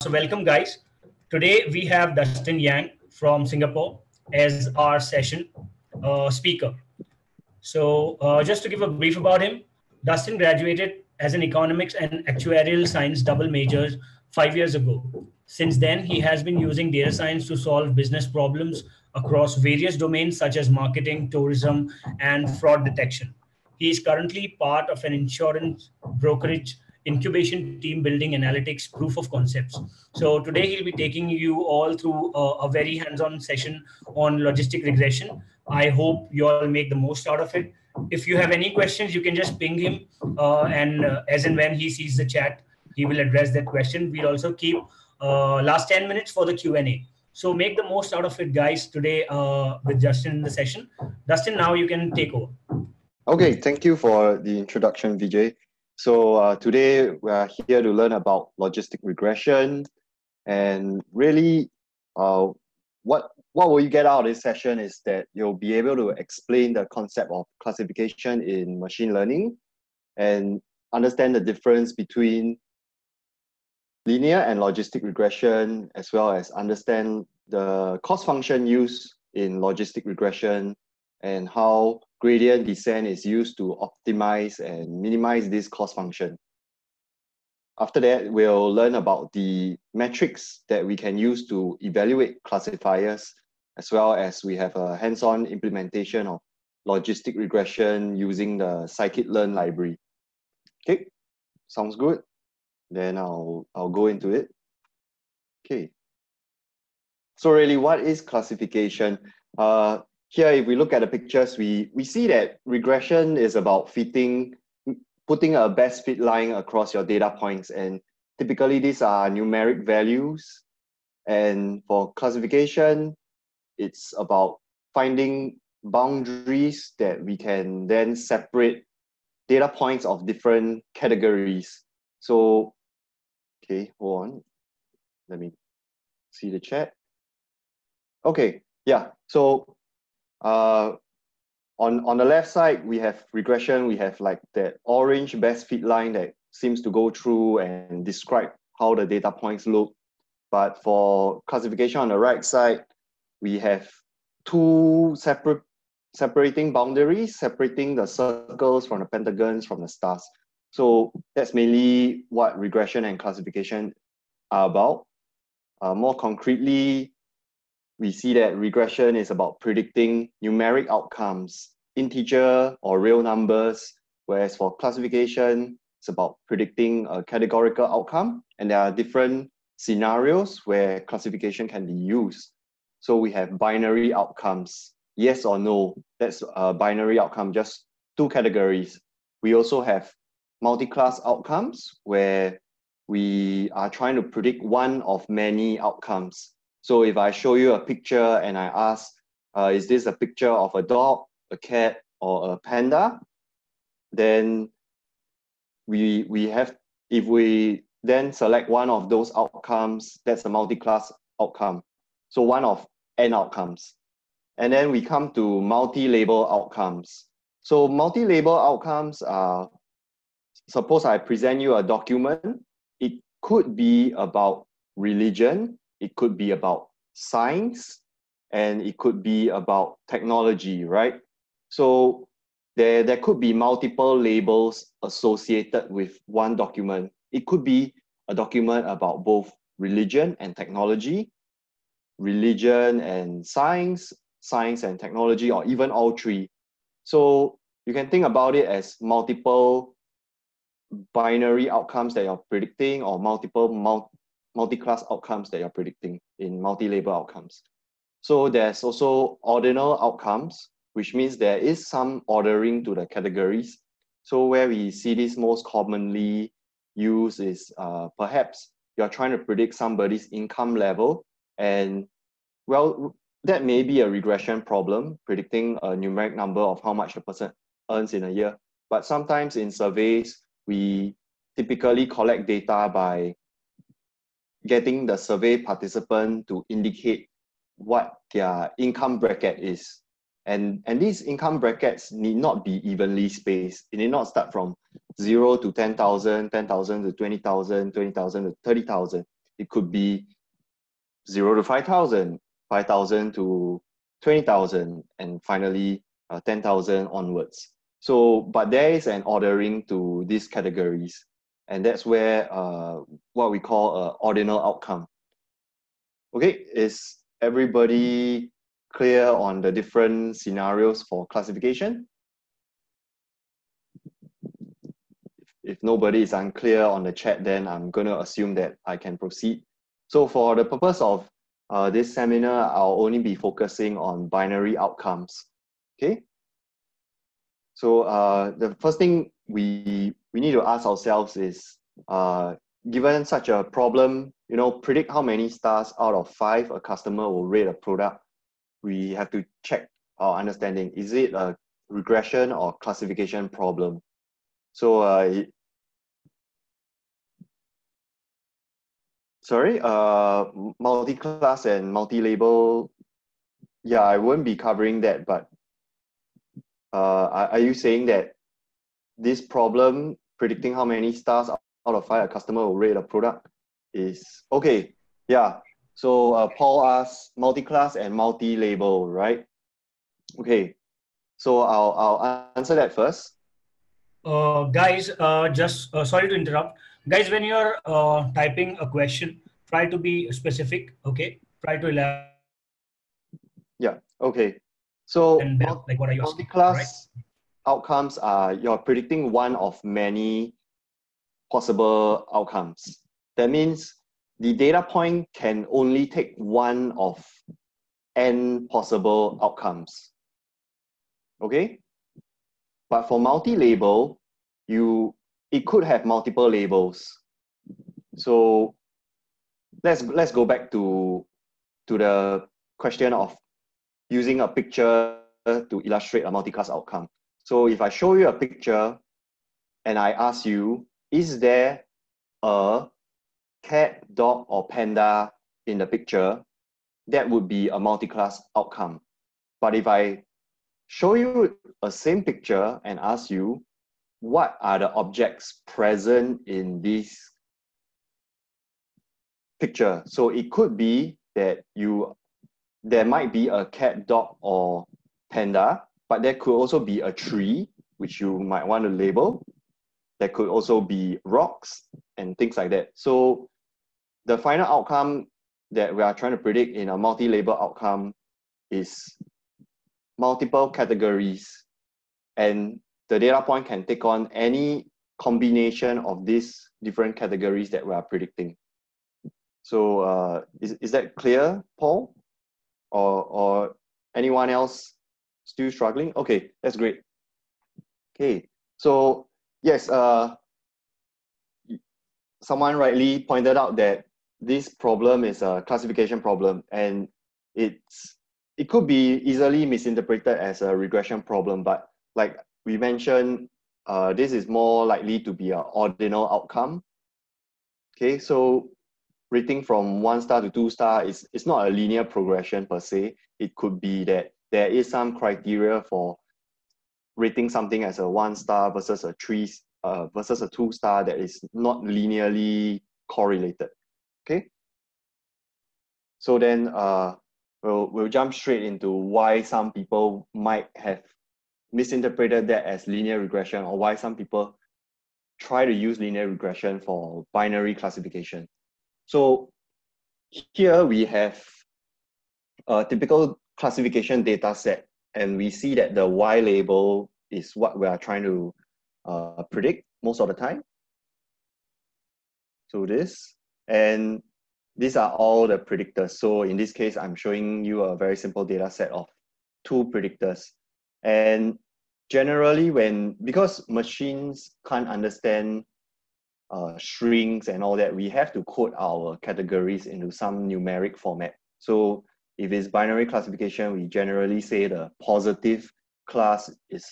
So welcome guys. Today we have Dustin Yang from Singapore as our session speaker. So just to give a brief about him, Dustin graduated as an economics and actuarial science double majors 5 years ago. Since then, he has been using data science to solve business problems across various domains such as marketing, tourism, and fraud detection. He is currently part of an insurance brokerage incubation team building analytics proof of concepts. So today he'll be taking you all through a very hands-on session on logistic regression. I hope you all make the most out of it. If you have any questions, you can just ping him, and as and when he sees the chat, he will address that question. We'll also keep last 10 minutes for the Q&A. So make the most out of it, guys, today with Justin in the session. Dustin, now you can take over. Okay, thank you for the introduction, Vijay. So today we are here to learn about logistic regression, and really what will you get out of this session is that you'll be able to explain the concept of classification in machine learning and understand the difference between linear and logistic regression, as well as understand the cost function used in logistic regression and how gradient descent is used to optimize and minimize this cost function. After that, we'll learn about the metrics that we can use to evaluate classifiers, as well as we have a hands-on implementation of logistic regression using the sklearn library. Okay, sounds good. Then I'll go into it. Okay. So really, what is classification? Here, if we look at the pictures, we see that regression is about putting a best fit line across your data points. And typically, these are numeric values. And for classification, it's about finding boundaries that we can then separate data points of different categories. So, okay, hold on. Let me see the chat. Okay, yeah. So, on the left side, we have regression. We have like that orange best fit line that seems to go through and describe how the data points look. But for classification on the right side, we have two separating boundaries, separating the circles from the pentagons from the stars. So that's mainly what regression and classification are about. More concretely, we see that regression is about predicting numeric outcomes, integer or real numbers, whereas for classification, it's about predicting a categorical outcome. And there are different scenarios where classification can be used. So we have binary outcomes, yes or no. That's a binary outcome, just two categories. We also have multi-class outcomes where we are trying to predict one of many outcomes. So if I show you a picture and I ask, is this a picture of a dog, a cat, or a panda? Then if we then select one of those outcomes, that's a multi-class outcome. So one of n outcomes. And then we come to multi-label outcomes. So multi-label outcomes are, suppose I present you a document, it could be about religion, it could be about science, and it could be about technology, right? So there could be multiple labels associated with one document. It could be a document about both religion and technology, religion and science, science and technology, or even all three. So you can think about it as multiple binary outcomes that you're predicting, or multiple multi-class outcomes that you're predicting in multi-label outcomes. So there's also ordinal outcomes, which means there is some ordering to the categories. So where we see this most commonly used is perhaps you're trying to predict somebody's income level, and well, that may be a regression problem, predicting a numeric number of how much a person earns in a year. But sometimes in surveys, we typically collect data by getting the survey participant to indicate what their income bracket is. And these income brackets need not be evenly spaced. It need not start from 0 to 10,000, 10,000 to 20,000, 20,000 to 30,000. It could be 0 to 5,000, 5,000 to 20,000, and finally 10,000 onwards. So, but there is an ordering to these categories, and that's where what we call an ordinal outcome. Okay, is everybody clear on the different scenarios for classification? If nobody is unclear on the chat, then I'm going to assume that I can proceed. So for the purpose of this seminar, I'll only be focusing on binary outcomes. Okay. So the first thing we need to ask ourselves is, given such a problem, predict how many stars out of 5 a customer will rate a product. We have to check our understanding. Is it a regression or classification problem? So sorry, multi-class and multi-label. Yeah, I won't be covering that, but are you saying that this problem, predicting how many stars out of 5 a customer will rate a product, is okay? Yeah. So Paul asked multi-class and multi-label, right? Okay. So I'll answer that first. Guys, just sorry to interrupt. Guys, when you're typing a question, try to be specific, okay? Try to elaborate. Yeah, okay. So And like what are you asking, multi-class right? outcomes are, you're predicting one of many possible outcomes. That means the data point can only take one of n possible outcomes. Okay? But for multi-label, it could have multiple labels. So let's go back to the question of using a picture to illustrate a multi-class outcome. So if I show you a picture and I ask you, is there a cat, dog, or panda in the picture? That would be a multi-class outcome. But if I show you a same picture and ask you, what are the objects present in this picture? So it could be that there might be a cat, dog, or panda, but there could also be a tree, which you might want to label. There could also be rocks and things like that. So the final outcome that we are trying to predict in a multi-label outcome is multiple categories, and the data point can take on any combination of these different categories that we are predicting. So is that clear, Paul? Or anyone else still struggling? Okay, that's great. Okay, so yes, someone rightly pointed out that this problem is a classification problem, and it could be easily misinterpreted as a regression problem, but like we mentioned, this is more likely to be an ordinal outcome. Okay, so rating from 1 star to 2 star is not a linear progression per se. It could be that there is some criteria for rating something as a 1 star versus a 2 star that is not linearly correlated. Okay. So then we'll jump straight into why some people might have misinterpreted that as linear regression, or why some people try to use linear regression for binary classification. So here we have a typical classification data set, and we see that the Y label is what we are trying to predict most of the time. So this, and these are all the predictors. So in this case, I'm showing you a very simple data set of 2 predictors. And generally because machines can't understand strings and all that, we have to code our categories into some numeric format. So if it's binary classification, we generally say the positive class is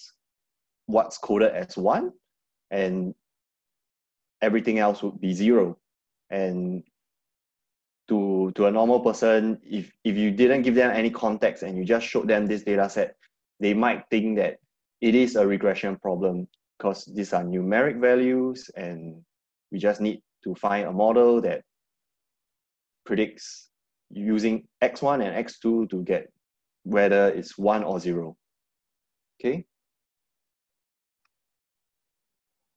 what's coded as 1, and everything else would be 0. And to a normal person, if you didn't give them any context and you just showed them this data set, they might think that it is a regression problem because these are numeric values and we just need to find a model that predicts using x1 and x2 to get whether it's 1 or 0. Okay.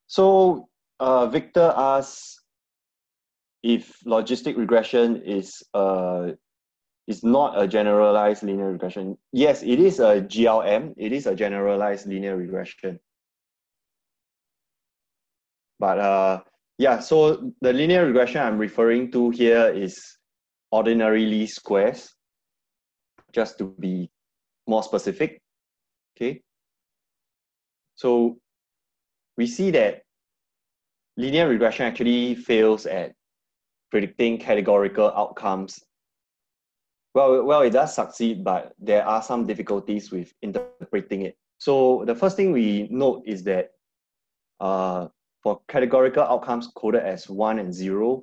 So Victor asks if logistic regression is not a generalized linear regression. Yes, it is a GLM. It is a generalized linear regression. But yeah, so the linear regression I'm referring to here is ordinary least squares, just to be more specific. Okay. So we see that linear regression actually fails at predicting categorical outcomes. Well, it does succeed, but there are some difficulties with interpreting it. So the first thing we note is that for categorical outcomes coded as 1 and 0,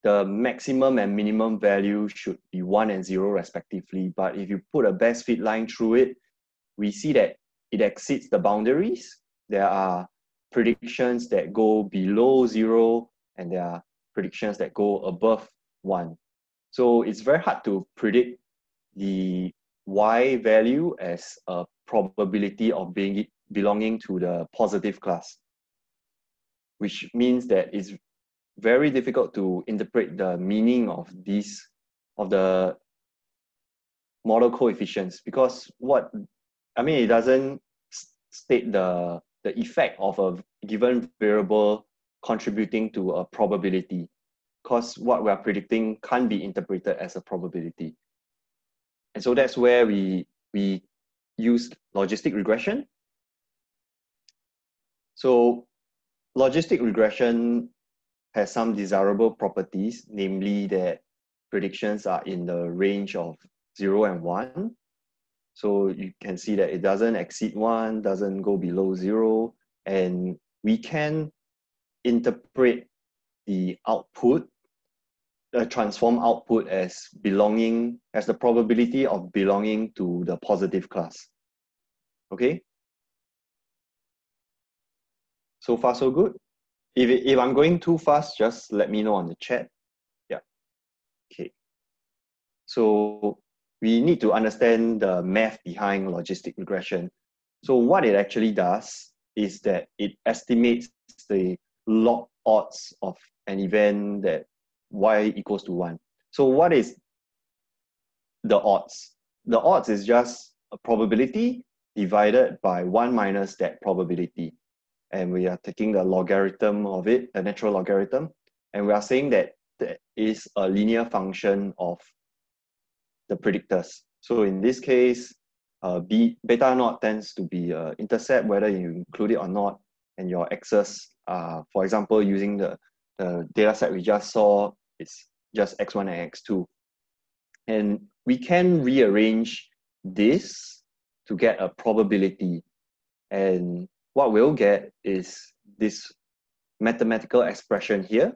the maximum and minimum value should be 1 and 0 respectively. But if you put a best fit line through it, we see that it exceeds the boundaries. There are predictions that go below 0, and there are predictions that go above 1. So it's very hard to predict the Y value as a probability of belonging to the positive class, which means that it's very difficult to interpret the meaning of the model coefficients, because it doesn't state the effect of a given variable contributing to a probability, because what we are predicting can't be interpreted as a probability. And so that's where we use logistic regression. So logistic regression has some desirable properties, namely that predictions are in the range of 0 and 1. So you can see that it doesn't exceed 1, doesn't go below 0, and we can interpret the output, the transform output, as the probability of belonging to the positive class. Okay? So far, so good. If I'm going too fast, just let me know on the chat. Yeah. Okay. So we need to understand the math behind logistic regression. So what it actually does is that it estimates the log odds of an event that y equals to 1. So what is the odds? The odds is just a probability divided by 1 minus that probability. And we are taking the logarithm of it, the natural logarithm, and we are saying that there is a linear function of the predictors. So in this case, beta naught tends to be intercept, whether you include it or not, and your x's, for example, using the data set we just saw, it's just x1 and x2. And we can rearrange this to get a probability. And what we'll get is this mathematical expression here.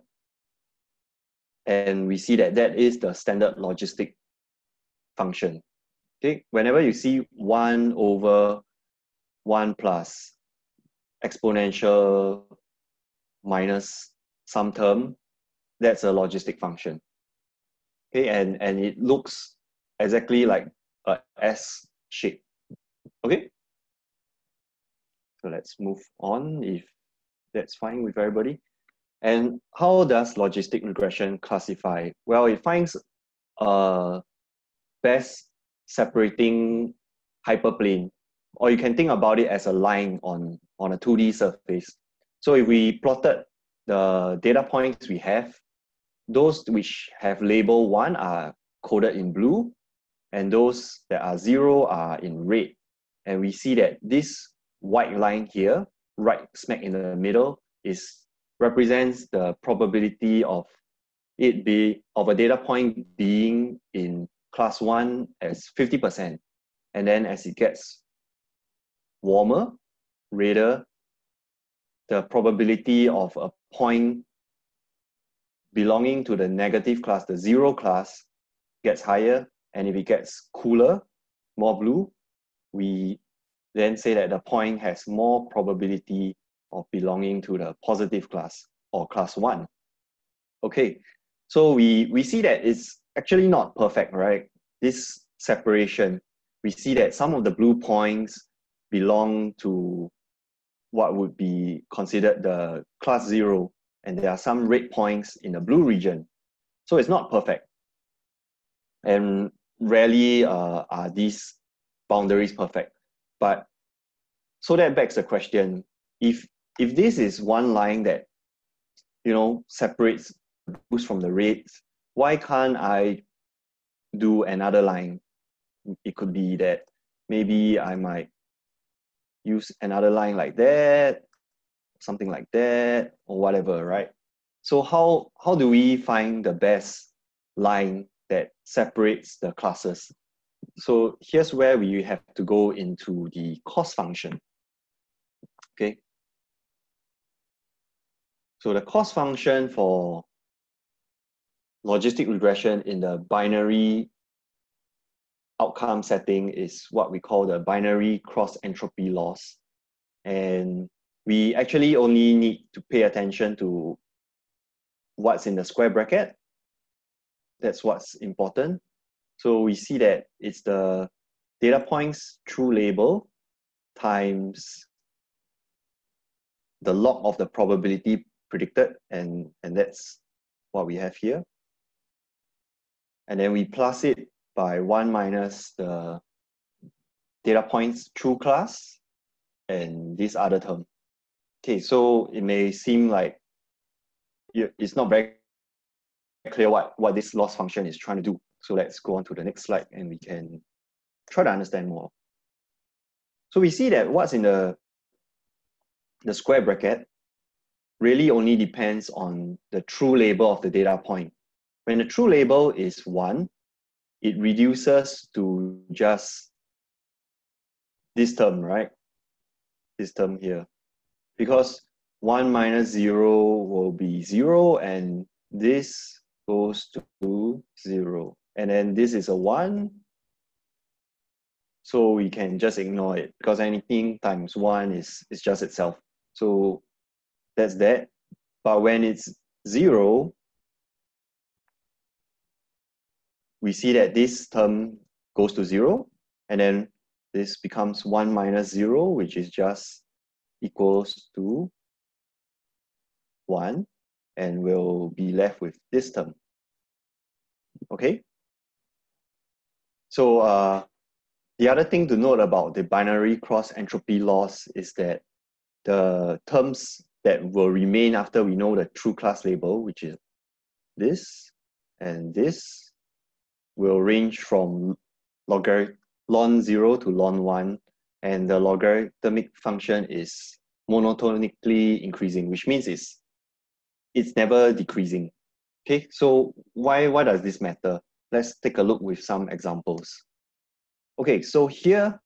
And we see that that is the standard logistic function. Okay, whenever you see 1 over 1 plus exponential minus some term, that's a logistic function. Okay, and it looks exactly like a S shape. Okay, so let's move on if that's fine with everybody. And how does logistic regression classify? Well, it finds best separating hyperplane, or you can think about it as a line on a 2D surface. So if we plotted the data points we have, those which have label 1 are coded in blue, and those that are 0 are in red. And we see that this white line here, right smack in the middle, represents the probability of a data point being in class 1 as 50%. And then as it gets warmer, redder, the probability of a point belonging to the negative class, the 0 class, gets higher. And if it gets cooler, more blue, we then say that the point has more probability of belonging to the positive class, or class 1. Okay, so we see that it's actually not perfect, right? This separation, we see that some of the blue points belong to what would be considered the class 0, and there are some red points in the blue region. So it's not perfect. And rarely are these boundaries perfect. But so that begs the question, if this is one line that, you know, separates the blues from the reds, why can't I do another line? It could be that maybe I might use another line like that, something like that, or whatever, right? So how do we find the best line that separates the classes? So here's where we have to go into the cost function. Okay. So the cost function for logistic regression in the binary outcome setting is what we call the binary cross entropy loss. And we actually only need to pay attention to what's in the square bracket. That's what's important. So we see that it's the data points true label times the log of the probability predicted, and that's what we have here. And then we plus it by 1 minus the data points true class and this other term. Okay, so it may seem like it's not very clear what this loss function is trying to do. So let's go on to the next slide and we can try to understand more. So we see that what's in the square bracket really only depends on the true label of the data point. When the true label is 1, it reduces to just this term, right? This term here. Because 1 minus 0 will be 0, and this goes to 0. And then this is a 1. So we can just ignore it because anything times 1 is just itself. So that's that. But when it's 0, we see that this term goes to 0, and then this becomes 1 minus 0, which is just equals to 1, and we'll be left with this term. Okay? So the other thing to note about the binary cross entropy loss is that the terms that will remain after we know the true class label, which is this and this, will range from ln 0 to ln 1, and the logarithmic function is monotonically increasing, which means it's never decreasing. Okay, so why does this matter? Let's take a look with some examples. Okay, so here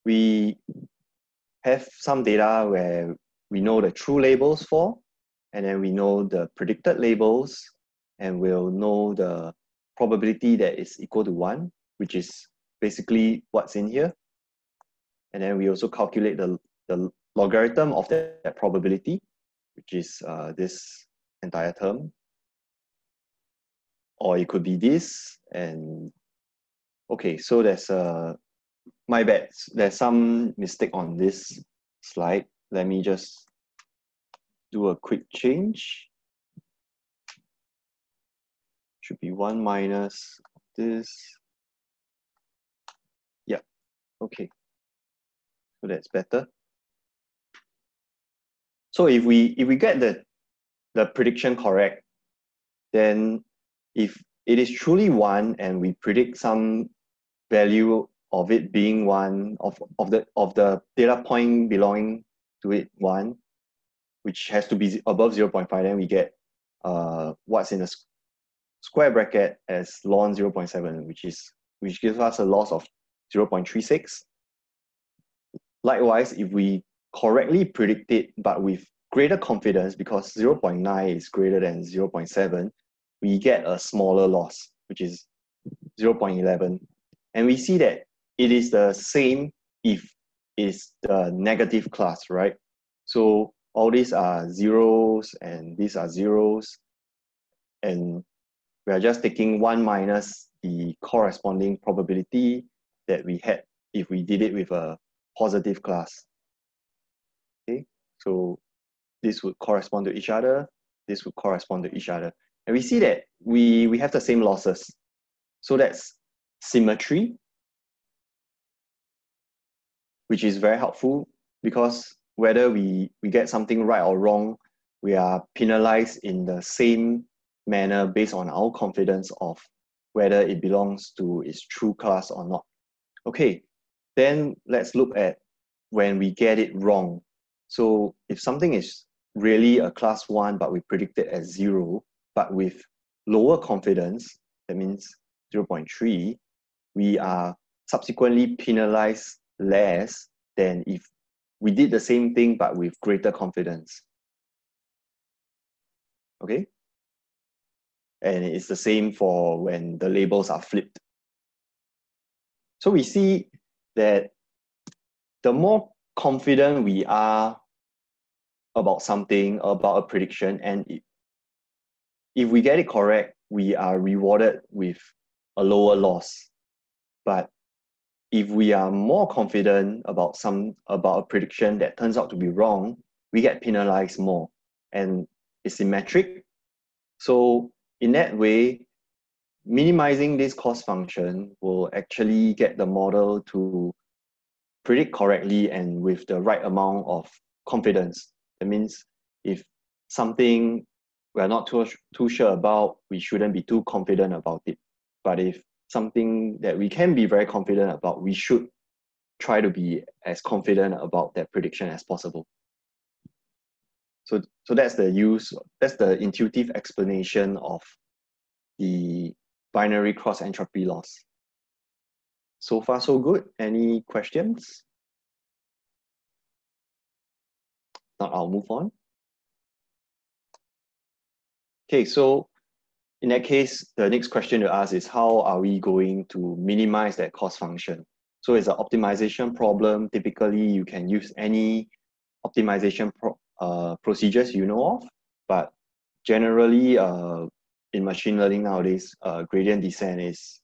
we have some data where we know the true labels for, and then we know the predicted labels, and we'll know the probability that is equal to 1, which is basically what's in here. And then we also calculate the logarithm of that probability, which is this entire term. Or it could be this, and okay, so there's my bad, there's some mistake on this slide. Let me just do a quick change. Should be 1 minus this. Yeah, okay. So that's better. So if we get the prediction correct, then if it is truly 1 and we predict some value of it being 1, of the data point belonging to it 1, which has to be above 0.5, then we get what's in the square bracket as ln 0.7, which gives us a loss of 0.36. Likewise, if we correctly predict it, but with greater confidence, because 0.9 is greater than 0.7, we get a smaller loss, which is 0.11. And we see that it is the same if it's the negative class, right? So all these are zeros and these are zeros. And we are just taking 1 minus the corresponding probability that we had if we did it with a positive class. Okay, so this would correspond to each other, this would correspond to each other. And we see that we have the same losses. So that's symmetry, which is very helpful because whether we get something right or wrong, we are penalized in the same manner based on our confidence of whether it belongs to its true class or not. Okay, then let's look at when we get it wrong. So if something is really a class 1, but we predict it as 0, but with lower confidence, that means 0.3, we are subsequently penalized less than if we did the same thing but with greater confidence. Okay? And it's the same for when the labels are flipped. So we see that the more confident we are about something, about a prediction, and if we get it correct, we are rewarded with a lower loss. But if we are more confident about a prediction that turns out to be wrong, we get penalized more. And it's symmetric. So in that way, minimizing this cost function will actually get the model to predict correctly and with the right amount of confidence. That means if something we're not too sure about, we shouldn't be too confident about it. But if something that we can be very confident about, we should try to be as confident about that prediction as possible. So that's the intuitive explanation of the binary cross entropy loss. So far, so good. Any questions? Not, I'll move on. Okay, so in that case, the next question to ask is how are we going to minimize that cost function? So it's an optimization problem. Typically, you can use any optimization procedures you know of, but generally in machine learning nowadays, gradient descent is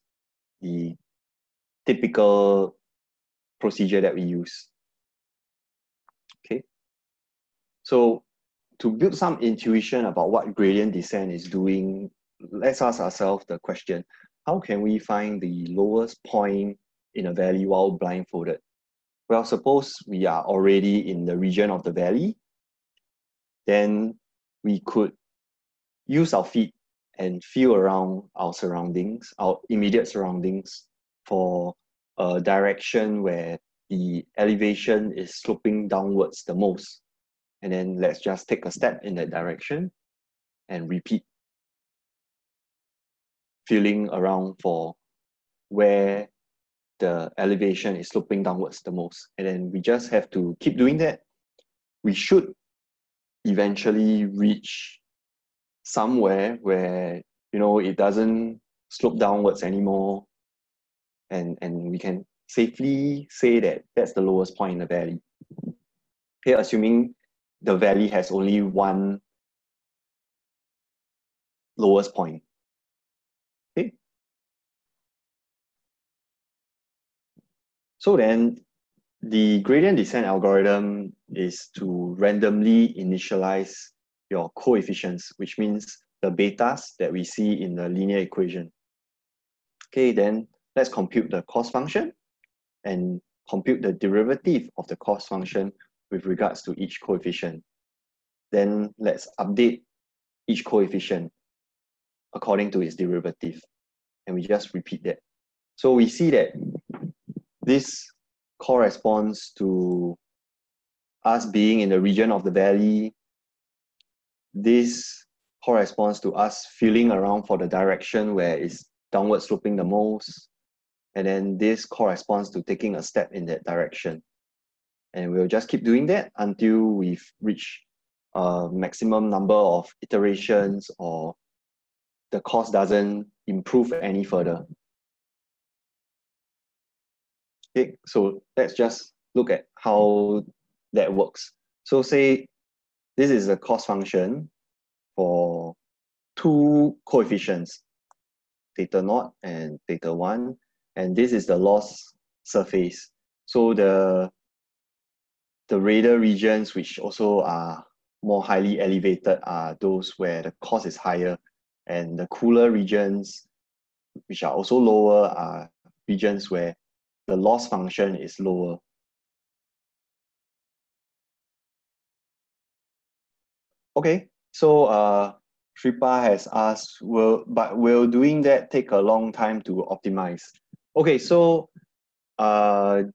the typical procedure that we use. Okay, so to build some intuition about what gradient descent is doing, let's ask ourselves the question, how can we find the lowest point in a valley while blindfolded? Well, suppose we are already in the region of the valley, then we could use our feet and feel around our surroundings, our immediate surroundings, for a direction where the elevation is sloping downwards the most. And then let's just take a step in that direction and repeat, feeling around for where the elevation is sloping downwards the most. And then we just have to keep doing that. We should eventually reach somewhere where, you know, it doesn't slope downwards anymore. And we can safely say that that's the lowest point in the valley. Here, assuming the valley has only one lowest point. Okay. So then the gradient descent algorithm is to randomly initialize your coefficients, which means the betas that we see in the linear equation. Okay, then let's compute the cost function and compute the derivative of the cost function with regards to each coefficient. Then let's update each coefficient according to its derivative. And we just repeat that. So we see that this corresponds to us being in the region of the valley. This corresponds to us feeling around for the direction where it's downward sloping the most. And then this corresponds to taking a step in that direction. And we'll just keep doing that until we've reached a maximum number of iterations or the cost doesn't improve any further. Okay, so let's just look at how that works. So say this is a cost function for two coefficients. theta naught and theta 1. And this is the loss surface. So the radar regions which also are more highly elevated are those where the cost is higher, and the cooler regions which are also lower are regions where the loss function is lower. Okay, so Shripa has asked, will doing that take a long time to optimize? Okay, so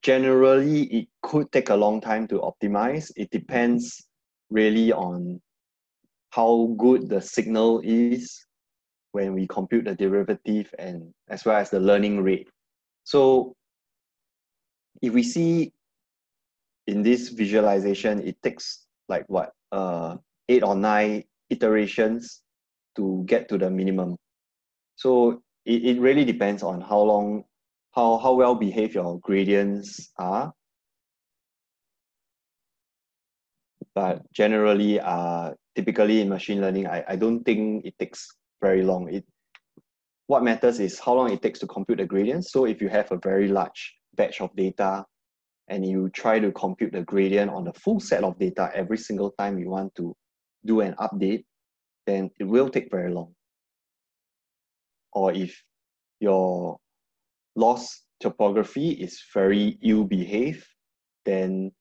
generally it could take a long time to optimize. It depends really on how good the signal is when we compute the derivative, and as well as the learning rate. So if we see in this visualization, it takes like what, 8 or 9 iterations to get to the minimum. So it really depends on how well behaved your gradients are. But generally, typically in machine learning, I don't think it takes very long. What matters is how long it takes to compute the gradients. So if you have a very large batch of data and you try to compute the gradient on the full set of data every single time you want to do an update, then it will take very long. Or if your loss topography is very ill-behaved, then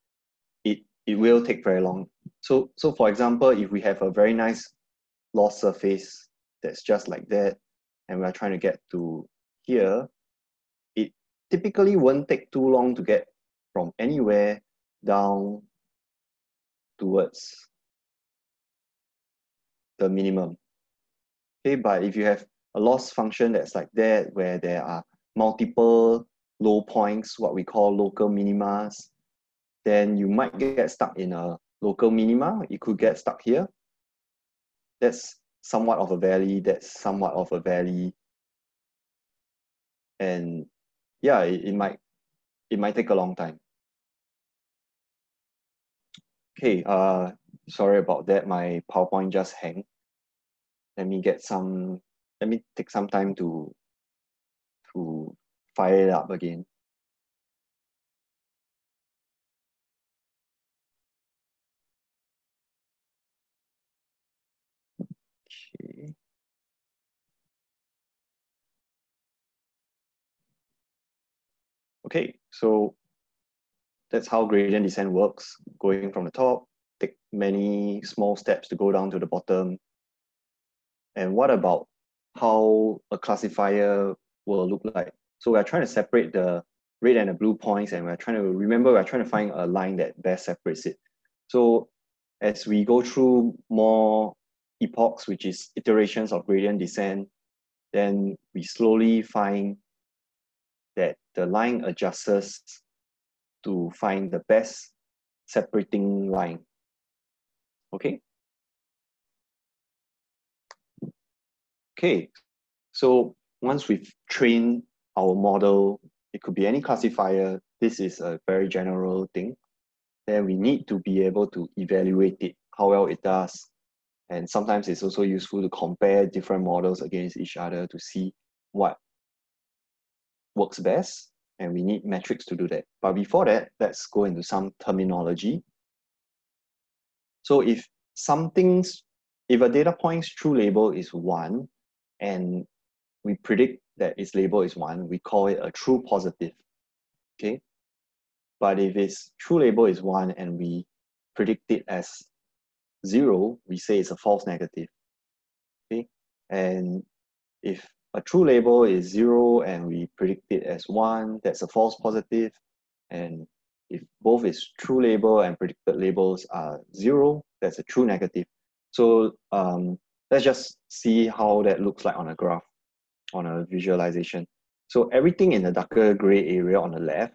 it will take very long. So for example, if we have a very nice loss surface that's just like that, and we're trying to get to here, it typically won't take too long to get from anywhere down towards the minimum. Okay, but if you have a loss function that's like that, where there are multiple low points, what we call local minimas, then you might get stuck in a local minima. You could get stuck here. That's somewhat of a valley, that's somewhat of a valley. And yeah, it might take a long time. Okay, sorry about that. My PowerPoint just hanged. Let me take some time to fire it up again. Okay. Okay, so that's how gradient descent works. Going from the top, take many small steps to go down to the bottom. And what about how a classifier will look like? So we're trying to separate the red and the blue points, and we're trying to find a line that best separates it. So as we go through more epochs, which is iterations of gradient descent, then we slowly find that the line adjusts to find the best separating line. Okay? Okay, so once we've trained our model, it could be any classifier, this is a very general thing, then we need to be able to evaluate it, how well it does. And sometimes it's also useful to compare different models against each other to see what works best. And we need metrics to do that. But before that, let's go into some terminology. So if a data point's true label is 1, and we predict that its label is 1, we call it a true positive. Okay? But if its true label is 1 and we predict it as 0, we say it's a false negative. Okay? And if a true label is 0 and we predict it as 1, that's a false positive. And if both its true label and predicted labels are 0, that's a true negative. So let's just see how that looks like on a graph, on a visualization. So everything in the darker gray area on the left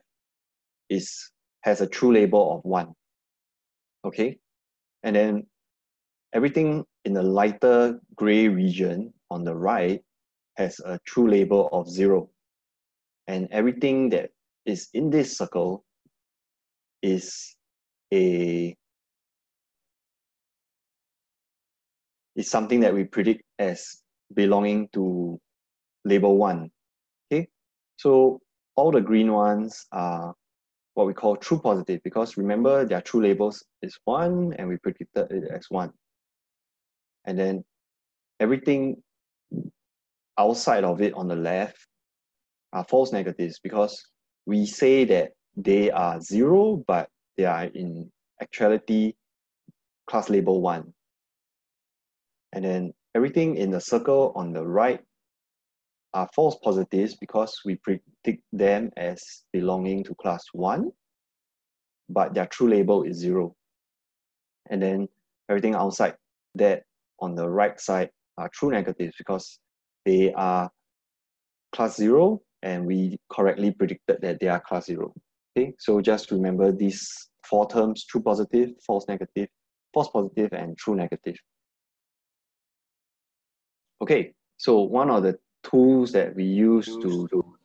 has a true label of 1. Okay? And then everything in the lighter gray region on the right has a true label of 0. And everything that is in this circle is something that we predict as belonging to label 1. Okay, so all the green ones are what we call true positive, because remember their true labels is 1 and we predicted it as 1. And then everything outside of it on the left are false negatives, because we say that they are 0, but they are in actuality class label 1. And then everything in the circle on the right are false positives, because we predict them as belonging to class 1, but their true label is 0. And then everything outside that on the right side are true negatives, because they are class 0 and we correctly predicted that they are class 0. Okay, so just remember these 4 terms: true positive, false negative, false positive, and true negative. Okay, so one of the tools that we use to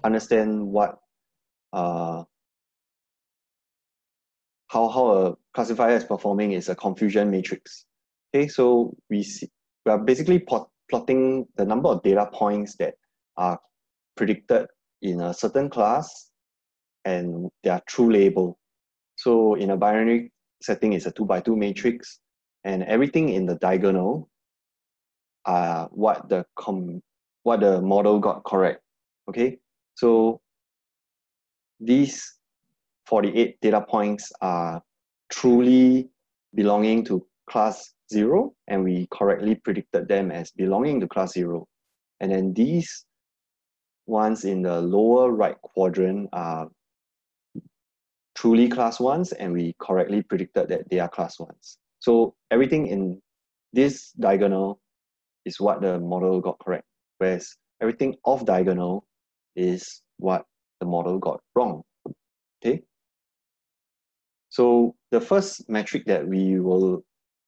understand what how a classifier is performing is a confusion matrix. Okay, so we are basically plotting the number of data points that are predicted in a certain class and their true label. So in a binary setting, it's a 2x2 matrix, and everything in the diagonal are what the model got correct. Okay, so these 48 data points are truly belonging to class 0, and we correctly predicted them as belonging to class 0. And then these ones in the lower right quadrant are truly class 1s, and we correctly predicted that they are class 1s. So everything in this diagonal is what the model got correct, whereas everything off diagonal is what the model got wrong. Okay, so the first metric that we will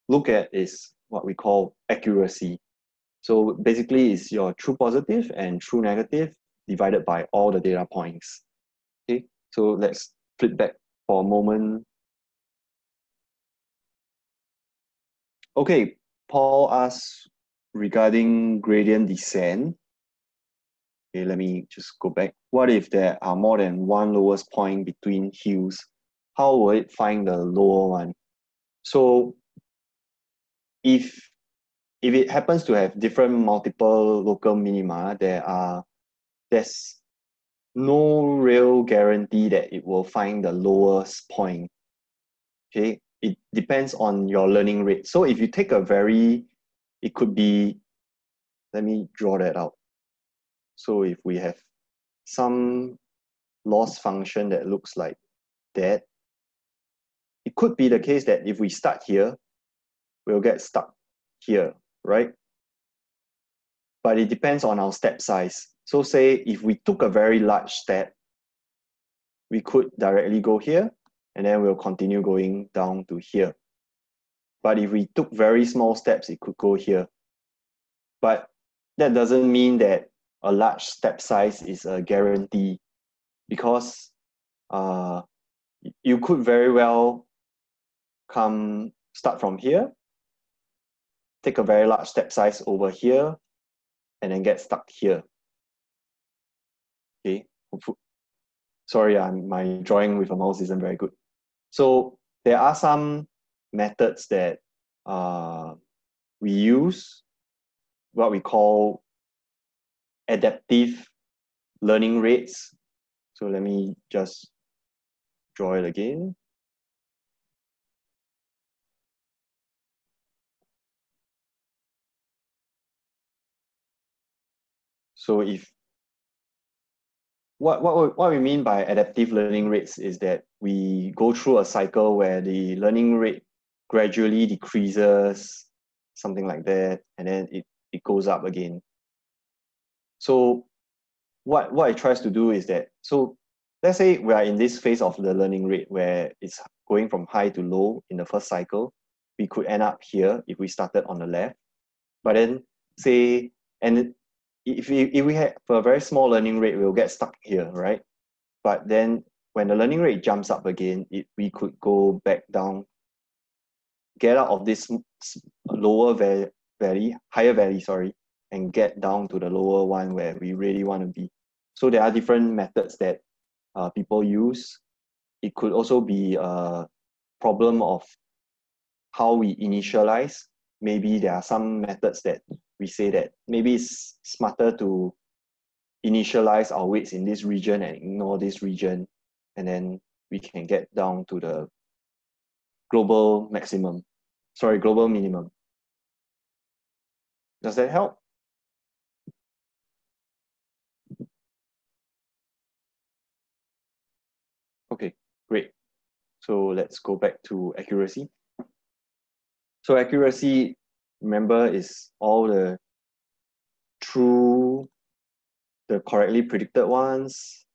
look at is what we call accuracy. So basically it's your true positive and true negative divided by all the data points. Okay, so let's flip back for a moment. Okay, Paul asked regarding gradient descent. Okay, let me just go back. What if there are more than one lowest point between hills? How will it find the lower one? So if it happens to have different multiple local minima, there's no real guarantee that it will find the lowest point. Okay, it depends on your learning rate. So if you take it could be, let me draw that out. So if we have some loss function that looks like that, it could be the case that if we start here, we'll get stuck here, right? But it depends on our step size. So say if we took a very large step, we could directly go here, and then we'll continue going down to here. But if we took very small steps, it could go here. But that doesn't mean that a large step size is a guarantee, because you could very well start from here, take a very large step size over here, and then get stuck here. Okay, sorry, my drawing with a mouse isn't very good. So there are some methods that we use, what we call adaptive learning rates. So let me just draw it again. So what we mean by adaptive learning rates is that we go through a cycle where the learning rate gradually decreases, something like that, and then it goes up again. So what it tries to do is that, so let's say we are in this phase of the learning rate where it's going from high to low in the first cycle. We could end up here if we started on the left. But then say, and if we have a very small learning rate, we'll get stuck here, right? But then when the learning rate jumps up again, we could go back down, get out of this lower valley, higher valley, sorry, and get down to the lower one where we really want to be. So there are different methods that people use. It could also be a problem of how we initialize. Maybe there are some methods that we say that maybe it's smarter to initialize our weights in this region and ignore this region, and then we can get down to the global minimum. Does that help? Okay, great. So let's go back to accuracy. So accuracy, remember, is all the true, the correctly predicted ones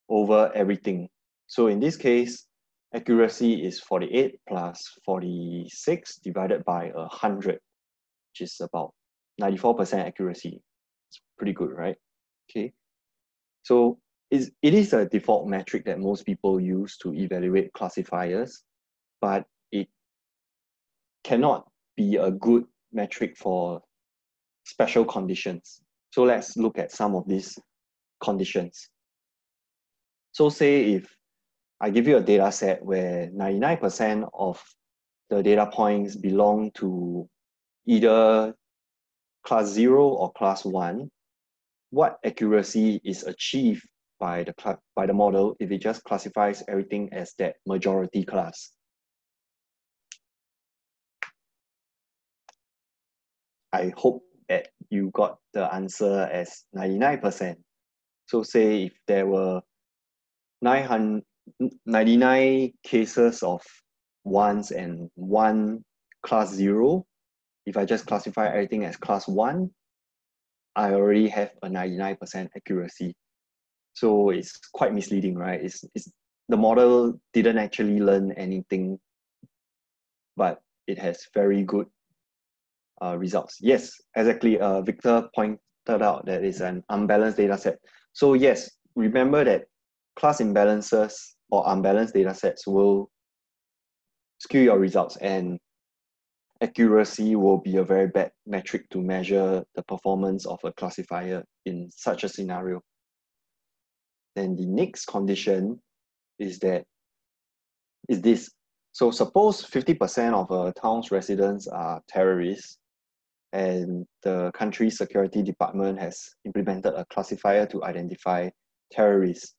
over everything. So in this case, accuracy is 48 plus 46 divided by 100, which is about 94% accuracy. It's pretty good, right? Okay. So it is a default metric that most people use to evaluate classifiers, but it cannot be a good metric for special conditions. So let's look at some of these conditions. So say if I give you a data set where 99% of the data points belong to either class 0 or class 1, what accuracy is achieved by the model if it just classifies everything as that majority class? I hope that you got the answer as 99%. So say if there were 99 cases of ones and one class 0, if I just classify everything as class 1, I already have a 99% accuracy. So it's quite misleading, right? It's the model didn't actually learn anything, but it has very good results. Yes, exactly. Victor pointed out that it's an unbalanced data set. So yes, remember that class imbalances or unbalanced data sets will skew your results, and accuracy will be a very bad metric to measure the performance of a classifier in such a scenario. Then the next condition is this. So suppose 50% of a town's residents are terrorists, and the country's security department has implemented a classifier to identify terrorists.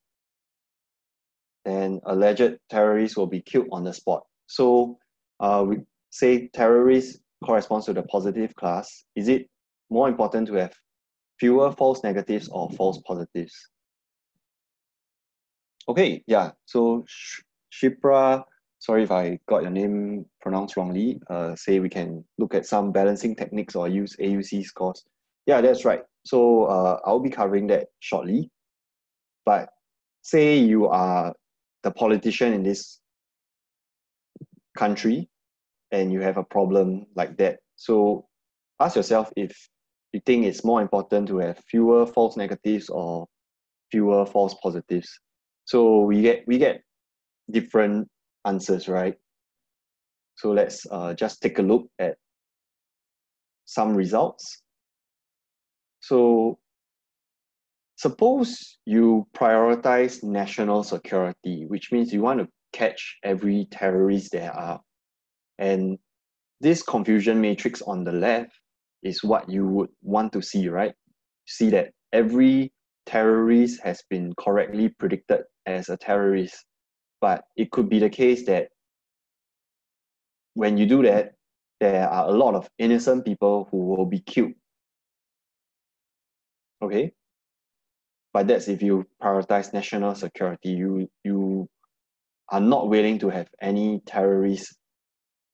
Then alleged terrorists will be killed on the spot. So we say terrorist corresponds to the positive class. Is it more important to have fewer false negatives or false positives? Okay, yeah. So Shipra, sorry if I got your name pronounced wrongly. Say we can look at some balancing techniques or use AUC scores. Yeah, that's right. So I'll be covering that shortly. But say you are the politician in this country and you have a problem like that. So ask yourself if you think it's more important to have fewer false negatives or fewer false positives. So we get different answers, right? So let's just take a look at some results. So suppose you prioritize national security, which means you want to catch every terrorist there are. And this confusion matrix on the left is what you would want to see, right? See that every terrorist has been correctly predicted as a terrorist. But it could be the case that when you do that, there are a lot of innocent people who will be killed. Okay? But that's if you prioritize national security. You are not willing to have any terrorists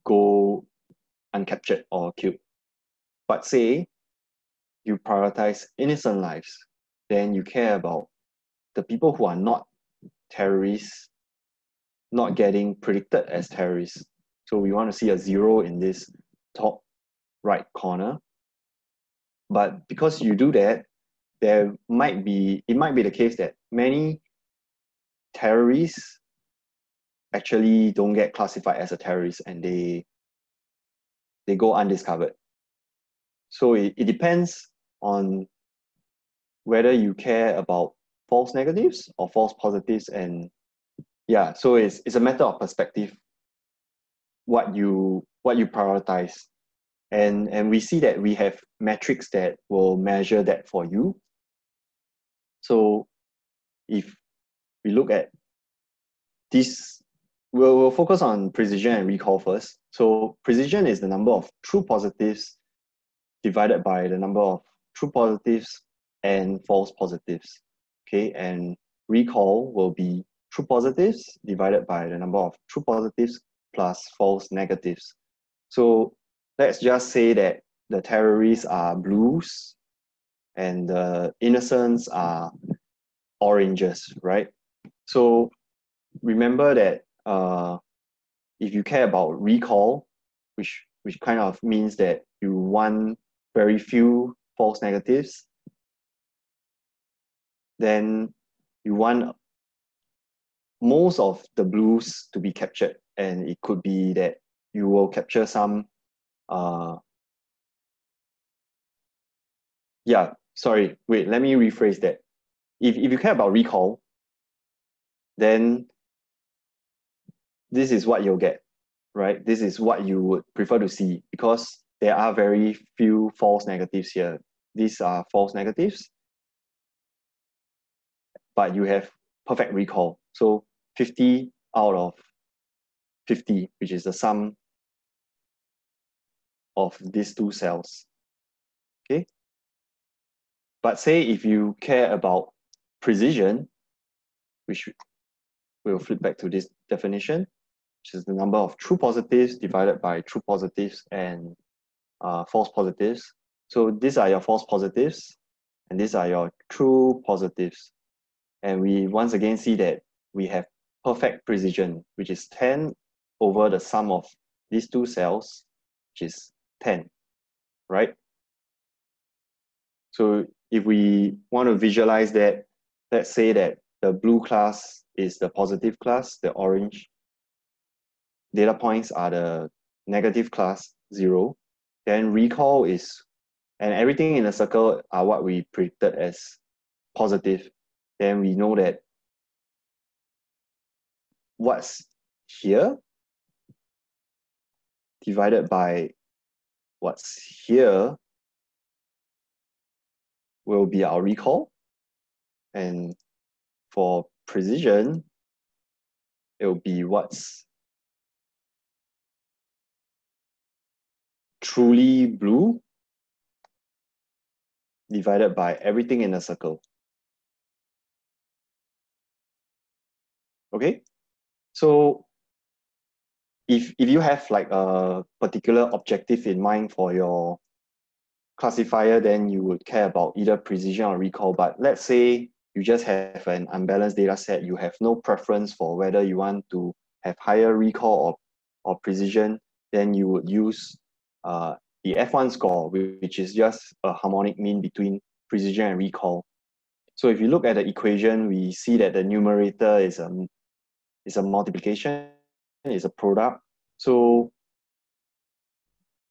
go uncaptured or killed. But say you prioritize innocent lives, then you care about the people who are not terrorists not getting predicted as terrorists. So we want to see a 0 in this top right corner. But because you do that, it might be the case that many terrorists actually don't get classified as a terrorist and they go undiscovered. So it depends on whether you care about false negatives or false positives. And yeah, so it's a matter of perspective, what you prioritize. And we see that we have metrics that will measure that for you. So if we look at this, we'll focus on precision and recall first. So precision is the number of true positives divided by the number of true positives and false positives. Okay, and recall will be true positives divided by the number of true positives plus false negatives. So let's just say that the terrorists are blues and the innocents are oranges, right? So remember that if you care about recall, which kind of means that you want very few false negatives, then you want most of the blues to be captured. And it could be that you will capture some let me rephrase that. If you care about recall, then this is what you'll get, right? This is what you would prefer to see, because there are very few false negatives here. These are false negatives, but you have perfect recall. So 50 out of 50, which is the sum of these two cells. Okay. But say if you care about precision, which we'll flip back to this definition, which is the number of true positives divided by true positives and false positives. So these are your false positives, and these are your true positives. And we once again see that we have perfect precision, which is 10 over the sum of these two cells, which is 10, right? So if we want to visualize that, let's say that the blue class is the positive class, the orange data points are the negative class, 0. Then recall is, and everything in the circle are what we predicted as positive. Then we know that what's here divided by what's here will be our recall. And for precision, it will be what's truly blue divided by everything in a circle. Okay, so if you have like a particular objective in mind for your classifier, then you would care about either precision or recall. But let's say you just have an unbalanced data set, you have no preference for whether you want to have higher recall or precision, then you would use the F1 score, which is just a harmonic mean between precision and recall. So if you look at the equation, we see that the numerator is a multiplication, is a product. So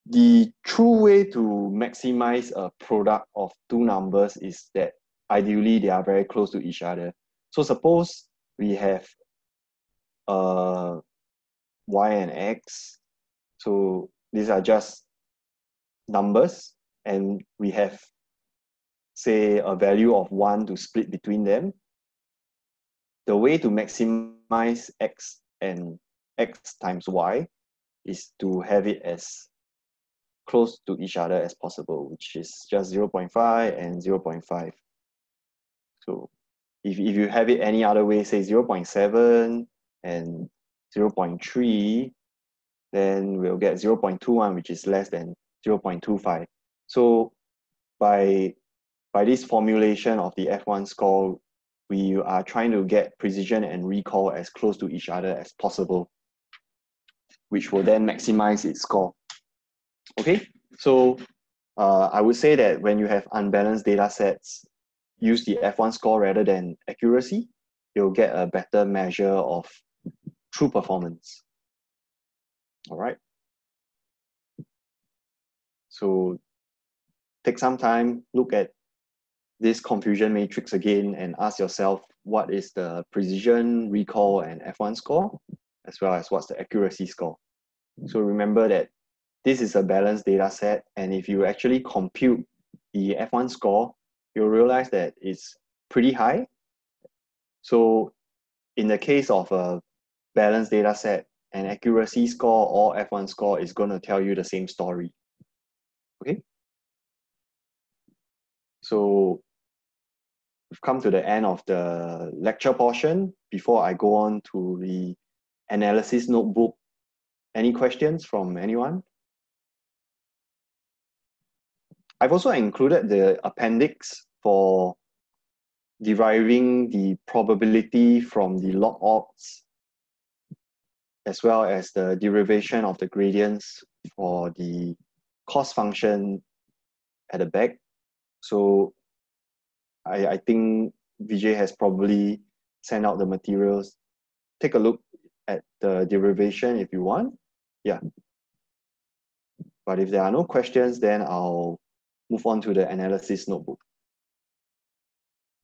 the true way to maximize a product of two numbers is that ideally they are very close to each other. So suppose we have y and x. So these are just numbers, and we have, say, a value of 1 to split between them. The way to maximize x and x times y is to have it as close to each other as possible, which is just 0.5 and 0.5. So if you have it any other way, say 0.7 and 0.3, then we'll get 0.21, which is less than 0.25. So by this formulation of the F1 score, we are trying to get precision and recall as close to each other as possible, which will then maximize its score. Okay, so I would say that when you have unbalanced data sets, use the F1 score rather than accuracy, you'll get a better measure of true performance. All right. So take some time, look at this confusion matrix again and ask yourself what is the precision, recall, and F1 score, as well as what's the accuracy score. So remember that this is a balanced data set, and if you actually compute the F1 score, you'll realize that it's pretty high. So in the case of a balanced data set, an accuracy score or F1 score is going to tell you the same story. Okay? So we've come to the end of the lecture portion. Before I go on to the analysis notebook, any questions from anyone? I've also included the appendix for deriving the probability from the log odds, as well as the derivation of the gradients for the cost function at the back. So I think Vijay has probably sent out the materials. Take a look at the derivation if you want. Yeah. But if there are no questions, then I'll move on to the analysis notebook.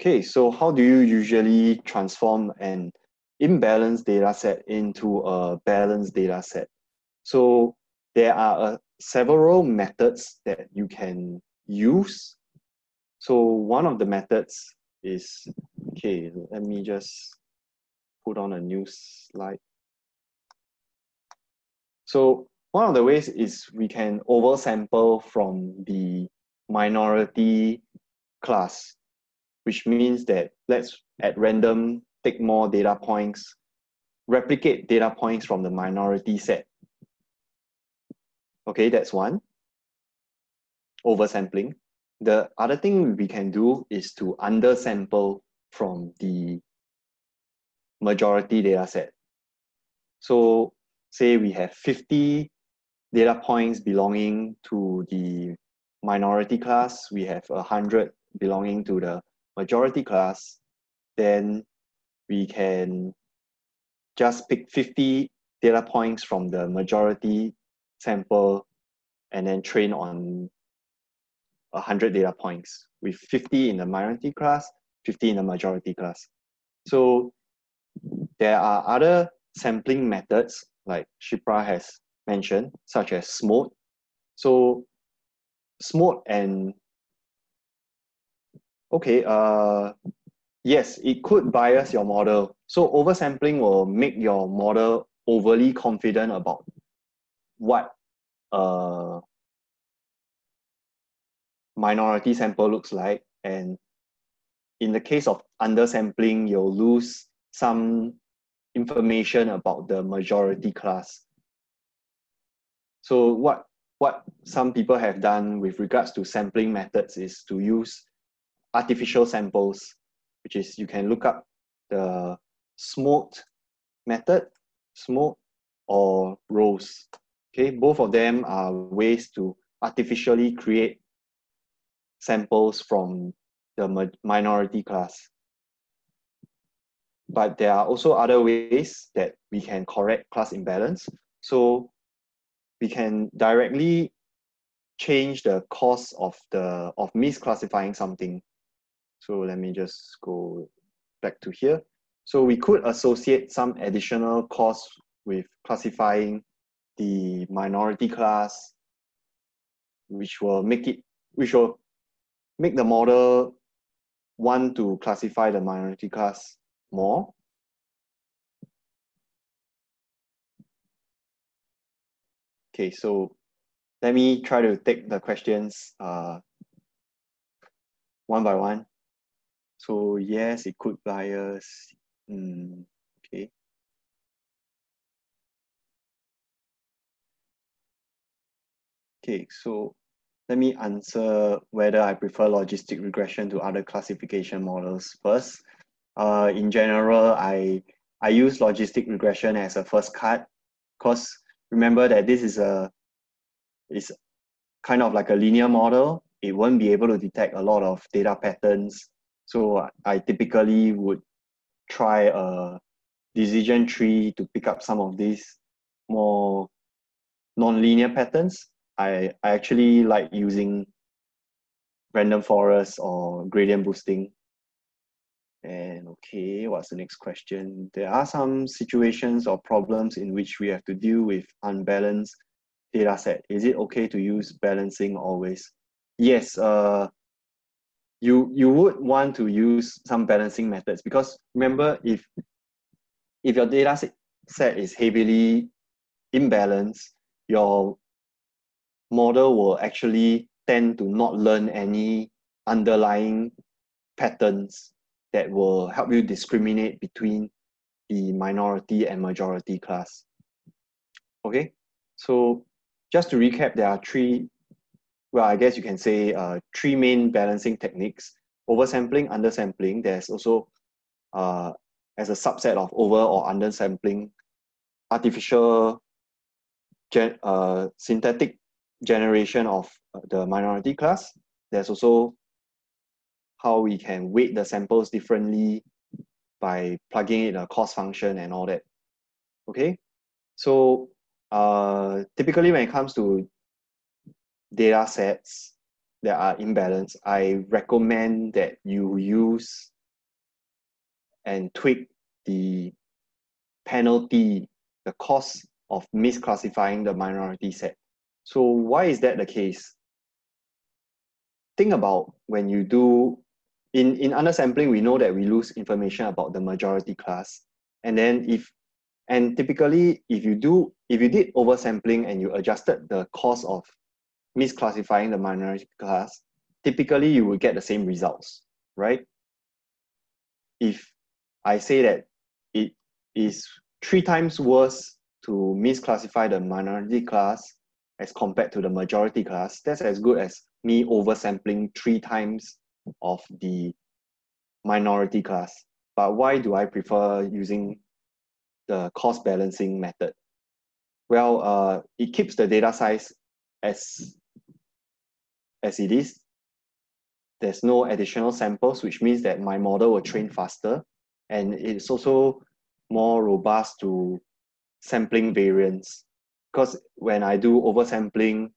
Okay, so how do you usually transform an imbalanced data set into a balanced data set? So there are several methods that you can use. So one of the methods is, okay, let me just put on a new slide. So one of the ways is we can oversample from the minority class, which means that let's at random take more data points, replicate data points from the minority set. Okay, that's one, oversampling. The other thing we can do is to undersample from the majority data set. So say we have 50 data points belonging to the minority class, we have 100 belonging to the majority class, then we can just pick 50 data points from the majority sample and then train on 100 data points with 50 in the minority class, 50 in the majority class. So there are other sampling methods like Shipra has mentioned, such as SMOTE. So SMOTE and, okay, yes, it could bias your model. So oversampling will make your model overly confident about what a minority sample looks like. And in the case of undersampling, you'll lose some information about the majority class. So what some people have done with regards to sampling methods is to use artificial samples, which is you can look up the SMOTE method, SMOTE or ROSE. Okay, both of them are ways to artificially create samples from the minority class. But there are also other ways that we can correct class imbalance. So we can directly change the cost of misclassifying something. So let me just go back to here. So we could associate some additional costs with classifying the minority class, which will make the model want to classify the minority class more. Okay, so let me try to take the questions one by one. So yes, it could bias. Okay. Okay, so let me answer whether I prefer logistic regression to other classification models first. In general, I use logistic regression as a first cut, because remember that this is kind of like a linear model. It won't be able to detect a lot of data patterns. So I typically would try a decision tree to pick up some of these more non-linear patterns. I actually like using random forest or gradient boosting. And okay, what's the next question? There are some situations or problems in which we have to deal with unbalanced data set. Is it okay to use balancing always? Yes, you would want to use some balancing methods, because remember, if your data set is heavily imbalanced, your model will actually tend to not learn any underlying patterns that will help you discriminate between the minority and majority class. Okay, so just to recap, there are three, well, I guess you can say three main balancing techniques: oversampling, undersampling. There's also, as a subset of over or undersampling, artificial synthetic generation of the minority class. There's also how we can weight the samples differently by plugging in a cost function and all that. Okay, so typically when it comes to data sets that are imbalanced, I recommend that you use and tweak the penalty, the cost of misclassifying the minority set. So why is that the case? Think about when you do, in undersampling, we know that we lose information about the majority class. And then typically if you did oversampling and you adjusted the cost of misclassifying the minority class, typically you will get the same results, right? If I say that it is 3 times worse to misclassify the minority class as compared to the majority class, that's as good as me oversampling 3 times of the minority class. But why do I prefer using the cost balancing method? Well, it keeps the data size as it is. There's no additional samples, which means that my model will train faster, and it's also more robust to sampling variance. Because when I do oversampling,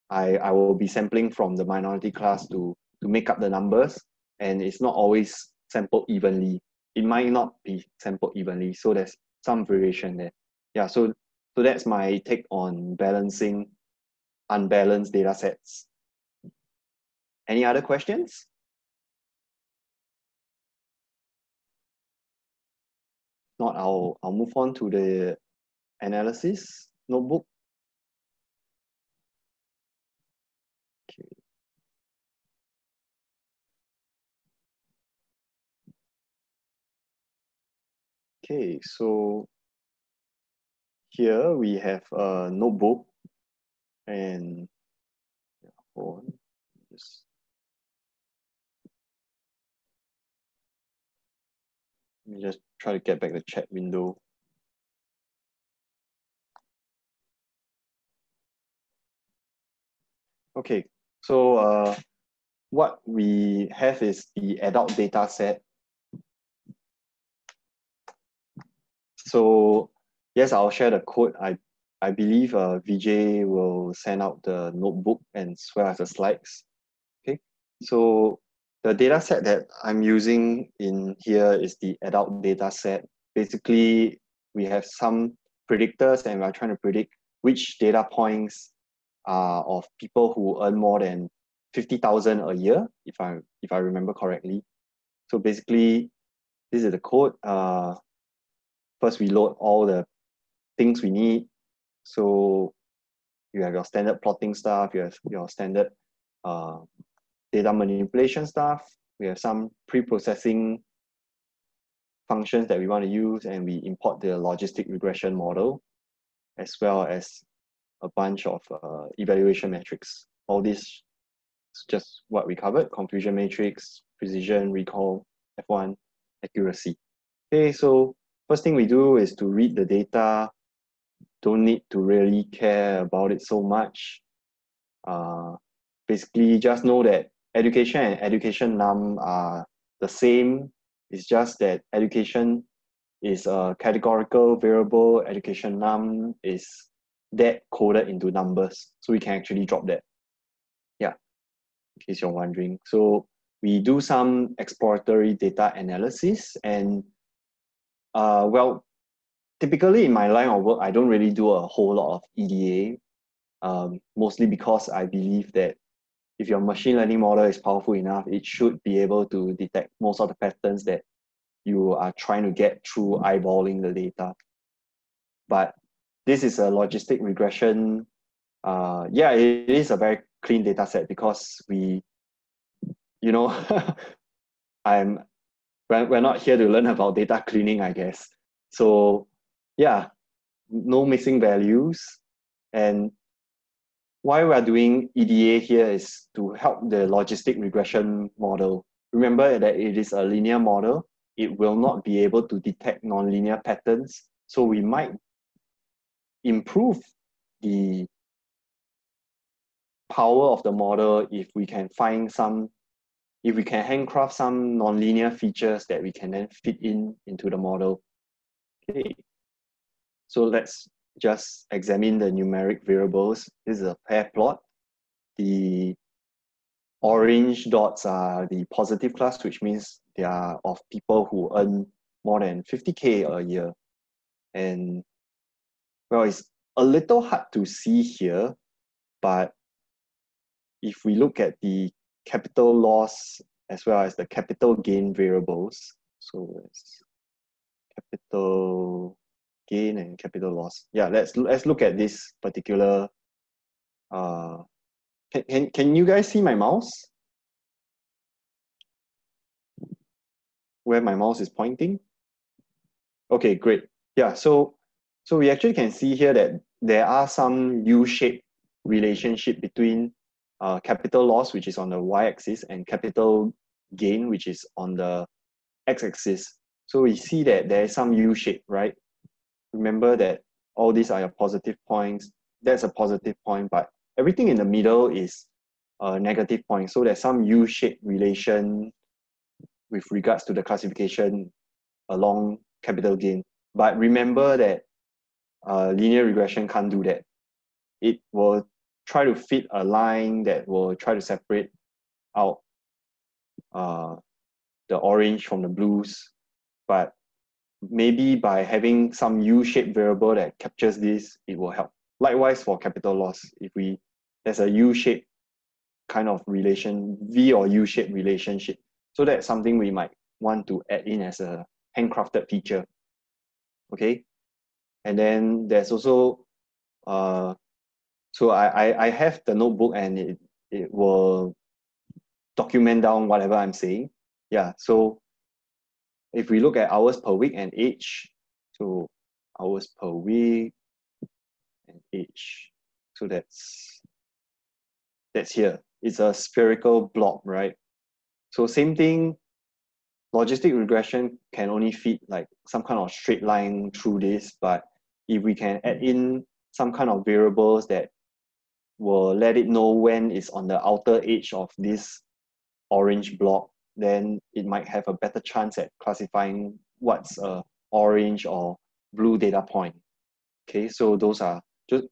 I will be sampling from the minority class to make up the numbers, and it's not always sampled evenly. It might not be sampled evenly, so there's some variation there. Yeah, so that's my take on balancing unbalanced data sets. Any other questions? Not, I'll move on to the analysis notebook. Okay. Okay, so here we have a notebook, and hold on, let me just try to get back the chat window. Okay, so what we have is the adult data set. So yes, I'll share the code. I believe Vijay will send out the notebook and as well as the slides. Okay, so the data set that I'm using in here is the adult data set. Basically, we have some predictors and we're trying to predict which data points are of people who earn more than 50,000 a year, if I remember correctly. So basically, this is the code. First, we load all the things we need. So you have your standard plotting stuff, you have your standard data manipulation stuff. We have some pre-processing functions that we want to use, and we import the logistic regression model, as well as a bunch of evaluation metrics. All this is just what we covered: confusion matrix, precision, recall, F1, accuracy. Okay, so first thing we do is to read the data. Don't need to really care about it so much. Basically, just know that education and education num are the same. It's just that education is a categorical variable. Education num is that coded into numbers. So we can actually drop that. Yeah. case you're wondering. So we do some exploratory data analysis, and well, typically in my line of work, I don't really do a whole lot of EDA, mostly because I believe that if your machine learning model is powerful enough, it should be able to detect most of the patterns that you are trying to get through eyeballing the data. But this is a logistic regression. Yeah, it is a very clean data set because we, you know, we're not here to learn about data cleaning, I guess. So yeah, no missing values. And why we're doing EDA here is to help the logistic regression model. Remember that it is a linear model. It will not be able to detect nonlinear patterns. So we might improve the power of the model if we can handcraft some nonlinear features that we can then fit into the model. Okay. So let's just examine the numeric variables. This is a pair plot. The orange dots are the positive class, which means they are of people who earn more than 50K a year. And well, it's a little hard to see here, but if we look at the capital loss as well as the capital gain variables, so it's capital gain and capital loss. Yeah, let's look at this particular. Can you guys see my mouse? Where my mouse is pointing? Okay, great. Yeah, so we actually can see here that there are some U-shaped relationship between capital loss, which is on the y-axis, and capital gain, which is on the x-axis. So we see that there is some U-shape, right? Remember that all these are your positive points. That's a positive point, but everything in the middle is a negative point. So there's some U-shaped relation with regards to the classification along capital gain. But remember that linear regression can't do that. It will try to fit a line that will try to separate out the orange from the blues, but maybe by having some U-shaped variable that captures this, it will help. Likewise for capital loss, if there's a U-shaped kind of relation, V or U-shaped relationship. So that's something we might want to add in as a handcrafted feature. Okay. And then there's also, so I have the notebook and it will document down whatever I'm saying. Yeah, so if we look at hours per week and age, so hours per week and age, so that's here. It's a spherical blob, right? So same thing, logistic regression can only fit like some kind of straight line through this, but if we can add in some kind of variables that will let it know when it's on the outer edge of this orange block, then it might have a better chance at classifying what's a orange or blue data point. Okay, so those are,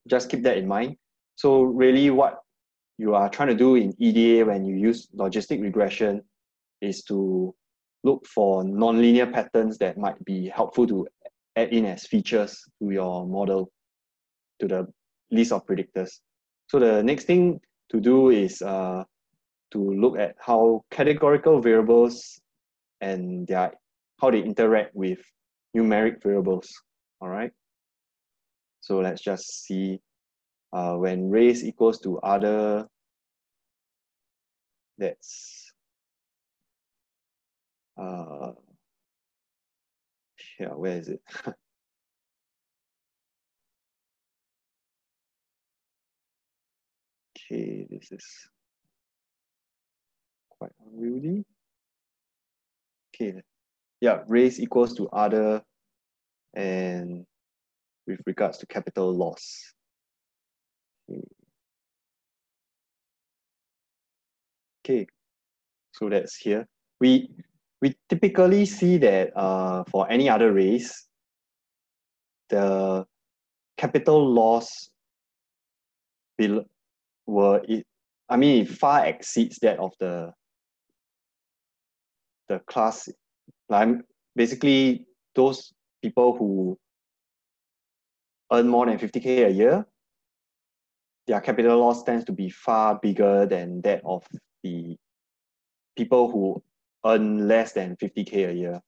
just keep that in mind. So really what you are trying to do in EDA when you use logistic regression is to look for nonlinear patterns that might be helpful to add in as features to your model, to the list of predictors. So the next thing to do is to look at how categorical variables and how they interact with numeric variables. All right. So let's just see when race equals to other, that's yeah, where is it? Okay, this is quite unwieldy. Okay, yeah, race equals to other, and with regards to capital loss. Okay, so that's here. We typically see that for any other race, the capital loss I mean, it far exceeds that of the class. Like basically those people who earn more than 50K a year, their capital loss tends to be far bigger than that of the people who earn less than 50K a year.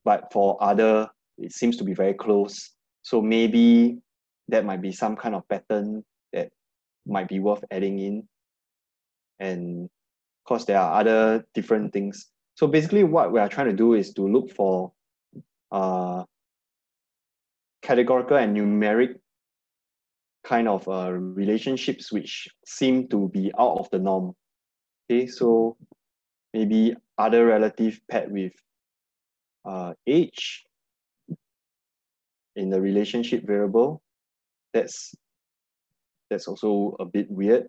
But for other, it seems to be very close. So maybe that might be some kind of pattern that might be worth adding in. And of course, there are other different things. So basically what we are trying to do is to look for categorical and numeric kind of relationships which seem to be out of the norm. Okay, so maybe other relative paired with age in the relationship variable. That's also a bit weird.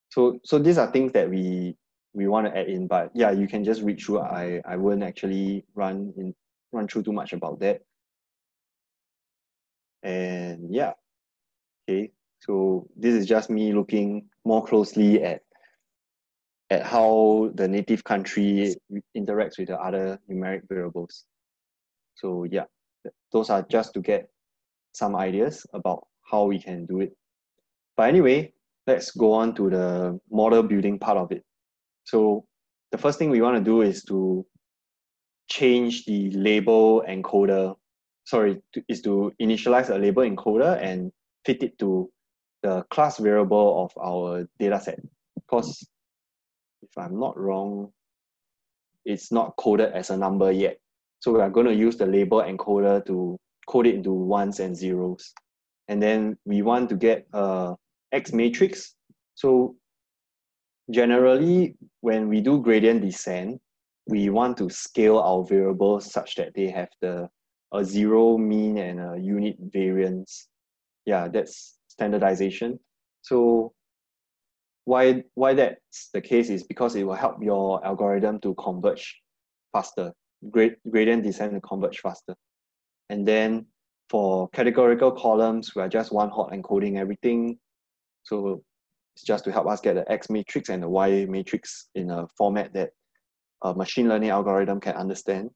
So these are things that we want to add in, but yeah, you can just read through. I wouldn't actually run through too much about that. And yeah, okay. So this is just me looking more closely at how the native country interacts with the other numeric variables. So yeah, those are just to get some ideas about how we can do it. But anyway, let's go on to the model building part of it. So the first thing we want to do is to change the label encoder. Is to initialize a label encoder and fit it to the class variable of our data set. Because if I'm not wrong, it's not coded as a number yet. So we are going to use the label encoder to code it into ones and zeros. And then we want to get a X matrix. So generally, when we do gradient descent, we want to scale our variables such that they have a zero mean and a unit variance. Yeah, that's standardization. So why that's the case is because it will help your algorithm to converge faster, gradient descent to converge faster. And then for categorical columns, we are just one hot encoding everything. So it's just to help us get the X matrix and the Y matrix in a format that a machine learning algorithm can understand.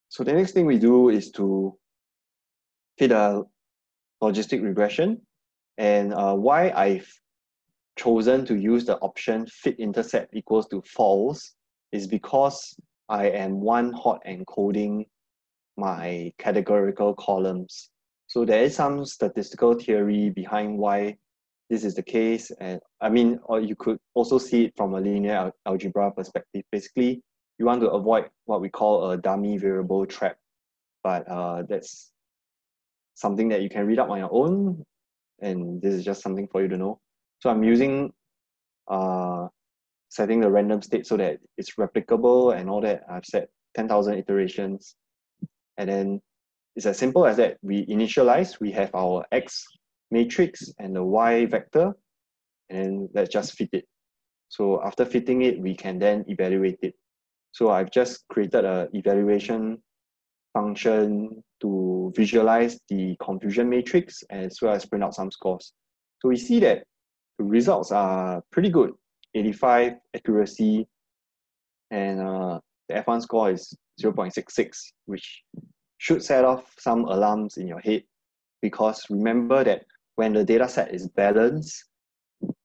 So the next thing we do is to fit a logistic regression. And why I've chosen to use the option fit intercept equals to false is because I am one hot encoding my categorical columns. So there is some statistical theory behind why this is the case. And I mean, or you could also see it from a linear algebra perspective. Basically, you want to avoid what we call a dummy variable trap, but that's something that you can read up on your own. And this is just something for you to know. So I'm using setting the random state so that it's replicable and all that. I've set 10,000 iterations. And then it's as simple as that. We initialize, we have our X matrix and the Y vector, and let's just fit it. So after fitting it, we can then evaluate it. So I've just created an evaluation function to visualize the confusion matrix as well as print out some scores. So we see that the results are pretty good, 85 accuracy, and the F1 score is 0.66, which should set off some alarms in your head, because remember that when the data set is balanced,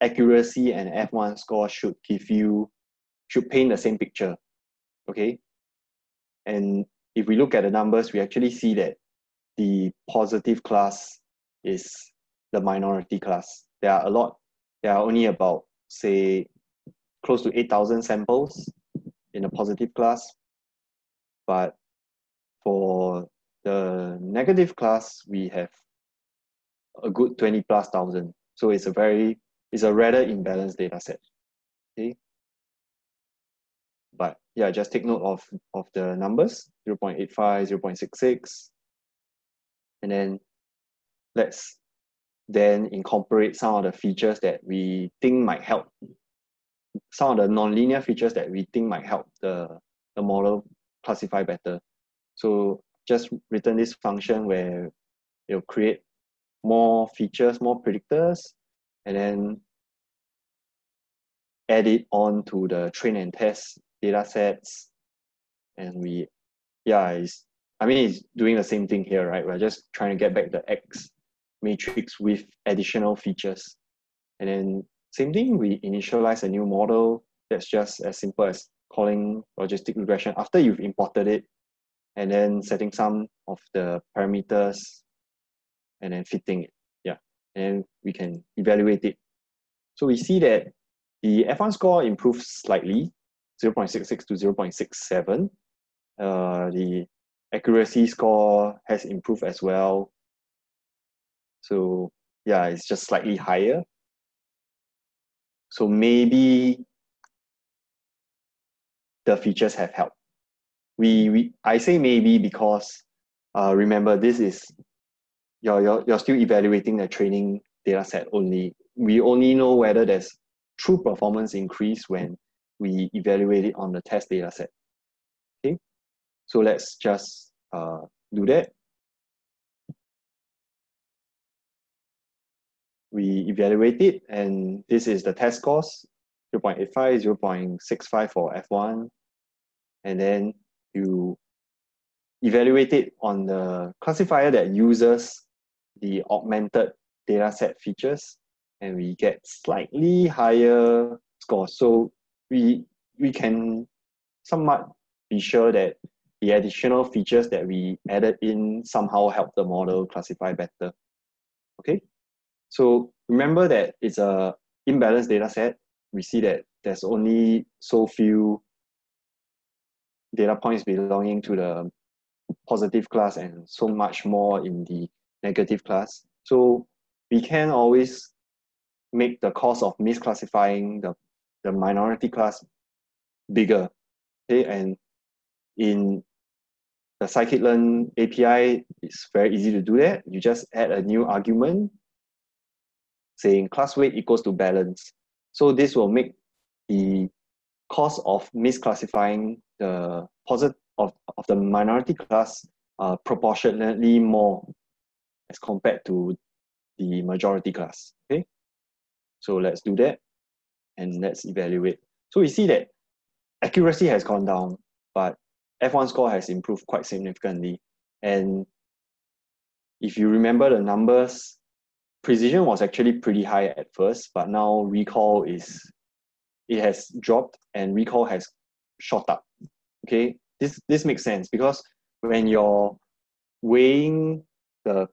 accuracy and F1 score should paint the same picture, okay? And if we look at the numbers, we actually see that the positive class is the minority class. There are only about, say, close to 8,000 samples in the positive class. But for the negative class, we have a good 20,000+. So it's a rather imbalanced data set. Okay. But yeah, just take note of the numbers, 0.85, 0.66. And then let's then incorporate some of the features that we think might help, some of the nonlinear features that we think might help the model classify better. So just return this function where it'll create more features, more predictors, and then add it on to the train and test data sets. And it's doing the same thing here, right? We're just trying to get back the X matrix with additional features. And then same thing, we initialize a new model that's just as simple as calling logistic regression after you've imported it, and then setting some of the parameters and then fitting it. Yeah, and we can evaluate it. So we see that the F1 score improves slightly, 0.66 to 0.67. The accuracy score has improved as well. So yeah, it's just slightly higher. So maybe the features have helped. I say maybe because remember, this is you're still evaluating the training data set only. We only know whether there's true performance increase when we evaluate it on the test data set. Okay, so let's just do that. We evaluate it, and this is the test scores, 0.85, 0.65 for F1, and then you evaluate it on the classifier that uses the augmented dataset features, and we get slightly higher scores. So we can somewhat be sure that the additional features that we added in somehow help the model classify better. Okay, so remember that it's a imbalanced data set. We see that there's only so few data points belonging to the positive class and so much more in the negative class. So we can always make the cost of misclassifying the minority class bigger. Okay, and in the scikit-learn API, it's very easy to do that. You just add a new argument saying class weight equals to balance. So this will make the cost of misclassifying the positive of the minority class proportionately more as compared to the majority class. Okay, so let's do that and let's evaluate. So we see that accuracy has gone down, but F1 score has improved quite significantly. And if you remember the numbers, precision was actually pretty high at first, but now recall has dropped and recall has shot up. Okay, this makes sense because when you're weighing the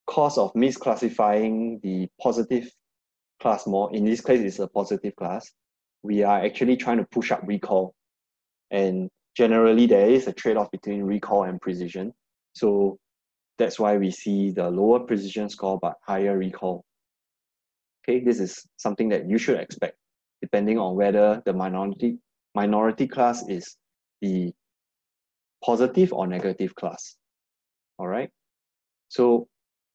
cost of misclassifying the positive class more, in this case it's a positive class, we are actually trying to push up recall. And generally there is a trade-off between recall and precision. So that's why we see the lower precision score but higher recall. Okay, this is something that you should expect depending on whether the minority class is the positive or negative class. All right. So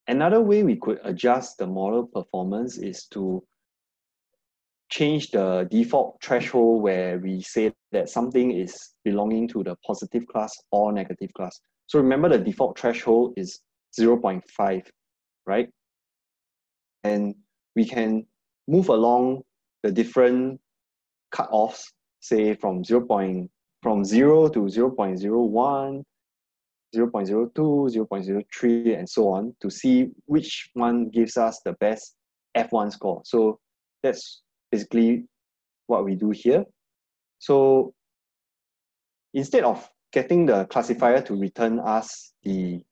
another way we could adjust the model performance is to change the default threshold where we say that something is belonging to the positive class or negative class. So remember the default threshold is 0.5, right? And we can move along the different cutoffs, say from 0 to 0.01, 0.02, 0.03, and so on to see which one gives us the best F1 score. So that's basically what we do here. So instead of getting the classifier to return us the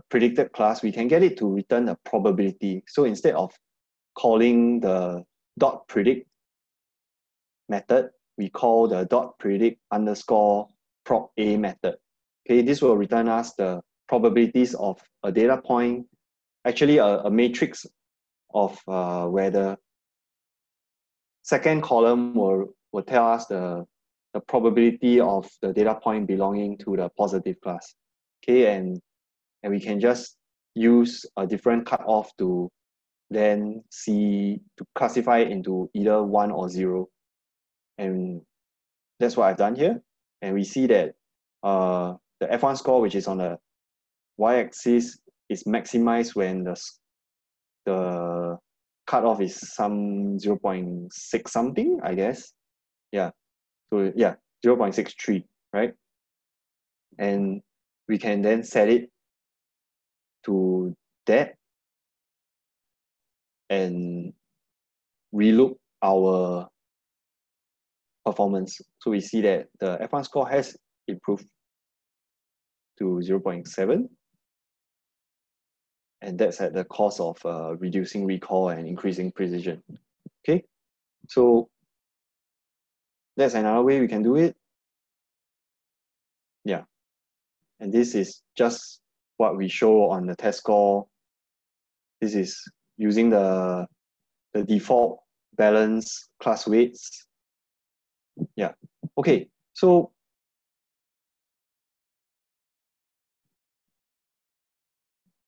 predicted class, we can get it to return a probability. So instead of calling the .predict method, we call the .predict underscore prop A method. Okay, this will return us the probabilities of a data point, actually a matrix of where the second column will tell us the probability of the data point belonging to the positive class. Okay, and we can just use a different cutoff to then classify it into either 1 or 0. And that's what I've done here. And we see that the F1 score, which is on the y-axis, is maximized when the cutoff is some 0.6 something, I guess. Yeah. So yeah, 0.63, right? And we can then set it to that and relook our performance. So we see that the F1 score has improved to 0.7. And that's at the cost of reducing recall and increasing precision. Okay, so that's another way we can do it. Yeah, and this is just what we show on the test score. This is using the default balance class weights. Yeah, okay, so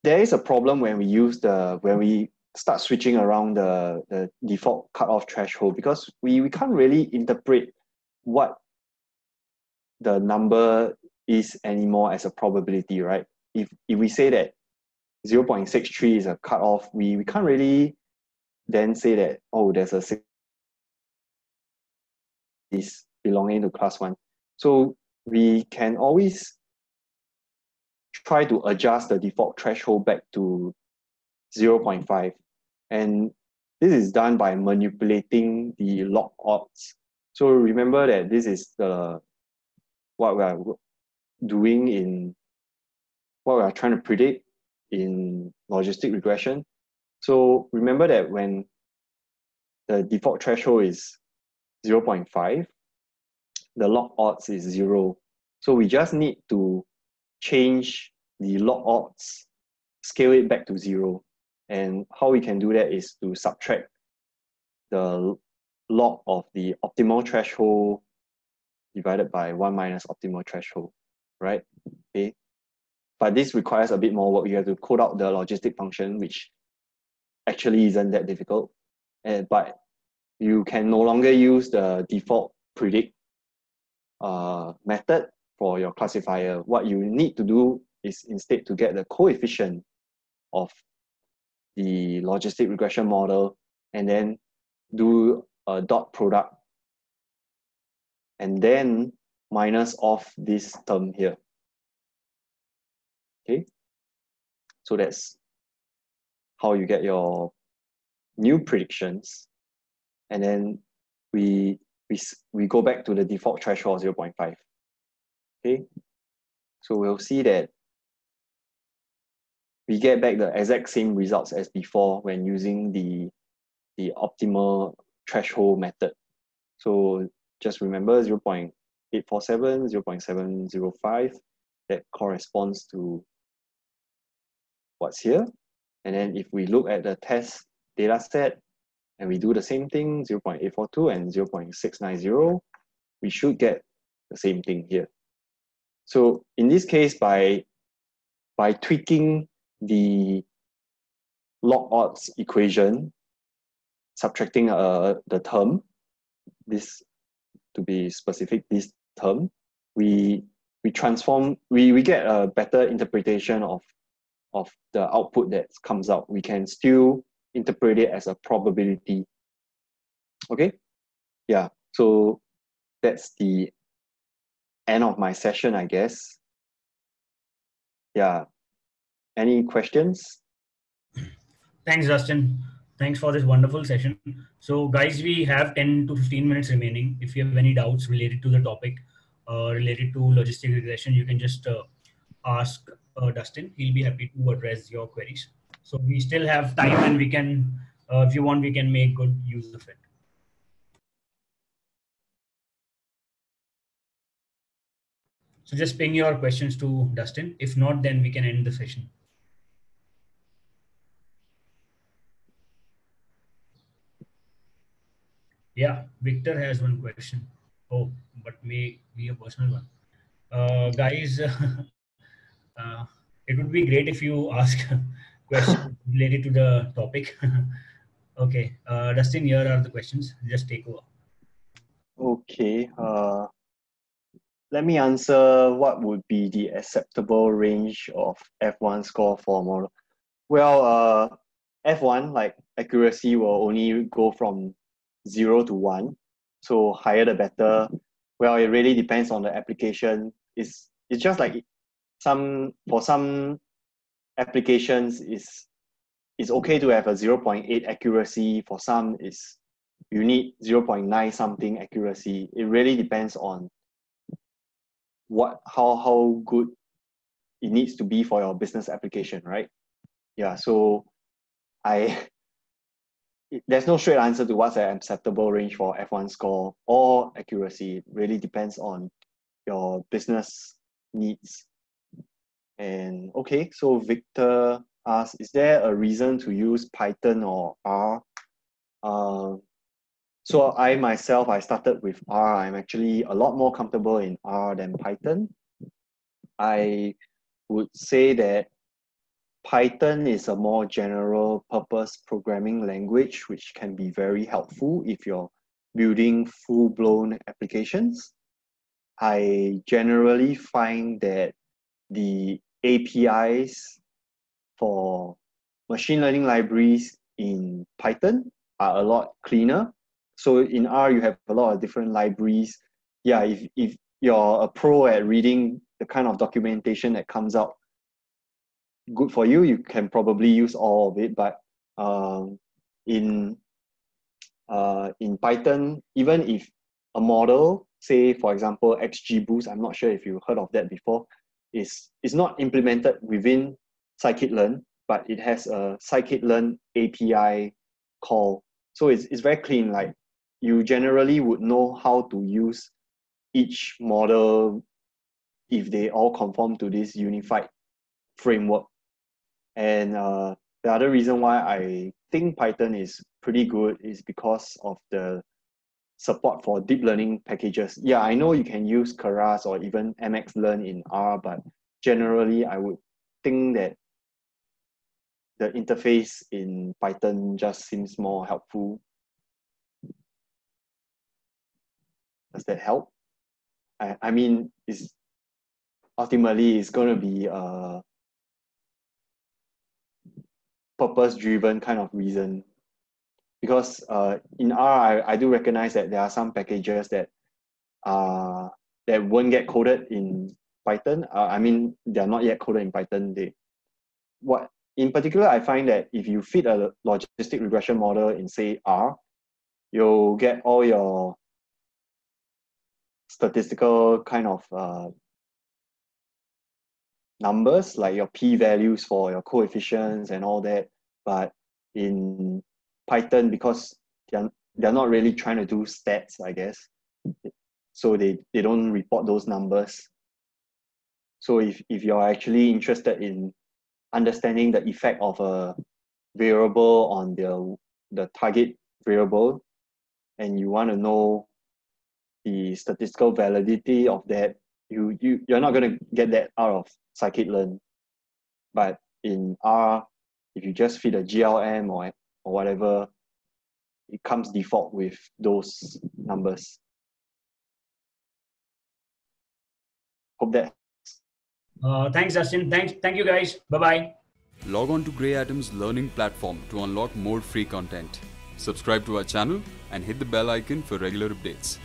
there is a problem when we start switching around the default cutoff threshold, because we can't really interpret what the number is anymore as a probability, right? If we say that 0.63 is a cutoff, we can't really then say that, oh, there's a 6 is belonging to class 1. So we can always try to adjust the default threshold back to 0.5. And this is done by manipulating the log odds. So remember that this is what we are doing in what we are trying to predict in logistic regression. So remember that when the default threshold is 0.5, the log odds is 0. So we just need to change the log odds, scale it back to 0. And how we can do that is to subtract the log of the optimal threshold divided by 1 minus optimal threshold, right? Okay. But this requires a bit more work. You have to code out the logistic function, which actually isn't that difficult. But you can no longer use the default predict method for your classifier. What you need to do is instead to get the coefficient of the logistic regression model and then do a dot product and then minus off this term here. Okay, so that's how you get your new predictions, and then we go back to the default threshold of 0.5. Okay, so we'll see that we get back the exact same results as before when using the optimal threshold method. So just remember 0.847, 0.705, that corresponds to what's here. And then if we look at the test data set and we do the same thing, 0.842 and 0.690, we should get the same thing here. So in this case, by tweaking the log odds equation, subtracting the term, this to be specific, this term, we transform, we get a better interpretation of the output that comes out. We can still interpret it as a probability. Okay, yeah, so that's the end of my session, I guess. Yeah, any questions? Thanks, Dustin. Thanks for this wonderful session. So guys, we have 10 to 15 minutes remaining. If you have any doubts related to the topic, related to logistic regression, you can just ask Dustin. He'll be happy to address your queries. So we still have time, and we can, if you want, we can make good use of it. So just ping your questions to Dustin. If not, then we can end the session. Yeah, Victor has one question. Oh, but may be a personal one. Guys, it would be great if you ask questions related to the topic. Okay, Dustin, here are the questions. Just take over. Okay, let me answer what would be the acceptable range of F1 score for a model. Well, F1, like accuracy will only go from 0 to 1. So higher the better. Well, it really depends on the application. It's just like for some applications it's okay to have a 0.8 accuracy. For some you need 0.9 something accuracy. It really depends on how good it needs to be for your business application, right? Yeah, so there's no straight answer to what's an acceptable range for F1 score or accuracy. It really depends on your business needs. And okay, so Victor asks, is there a reason to use Python or R? So I myself, I started with R. I'm actually a lot more comfortable in R than Python. I would say that Python is a more general purpose programming language, which can be very helpful if you're building full-blown applications. I generally find that the APIs for machine learning libraries in Python are a lot cleaner. So in R, you have a lot of different libraries. Yeah, if you're a pro at reading the kind of documentation that comes out, good for you. You can probably use all of it. But in Python, even if a model, say for example XGBoost, I'm not sure if you heard of that before, is not implemented within sklearn, but it has a sklearn API call. So it's very clean. Like you generally would know how to use each model if they all conform to this unified framework. And the other reason why I think Python is pretty good is because of the support for deep learning packages. Yeah, I know you can use Keras or even mxlearn in R, but generally I would think that the interface in Python just seems more helpful. Does that help? I mean, ultimately it's going to be a purpose-driven kind of reason. Because in R, I do recognize that there are some packages that won't get coded in Python. I mean, they're not yet coded in Python. In particular, I find that if you feed a logistic regression model in, say, R, you'll get all your statistical kind of numbers, like your p-values for your coefficients and all that. But in Python, because they're not really trying to do stats, I guess, so they don't report those numbers. So if you're actually interested in understanding the effect of a variable on the target variable, and you want to know the statistical validity of that, you're not going to get that out of sklearn. But in R, if you just feed a GLM or whatever, it comes default with those numbers. Hope that. Thanks, Dustin. Thank you, guys. Bye-bye. Log on to GreyAtom's learning platform to unlock more free content. Subscribe to our channel and hit the bell icon for regular updates.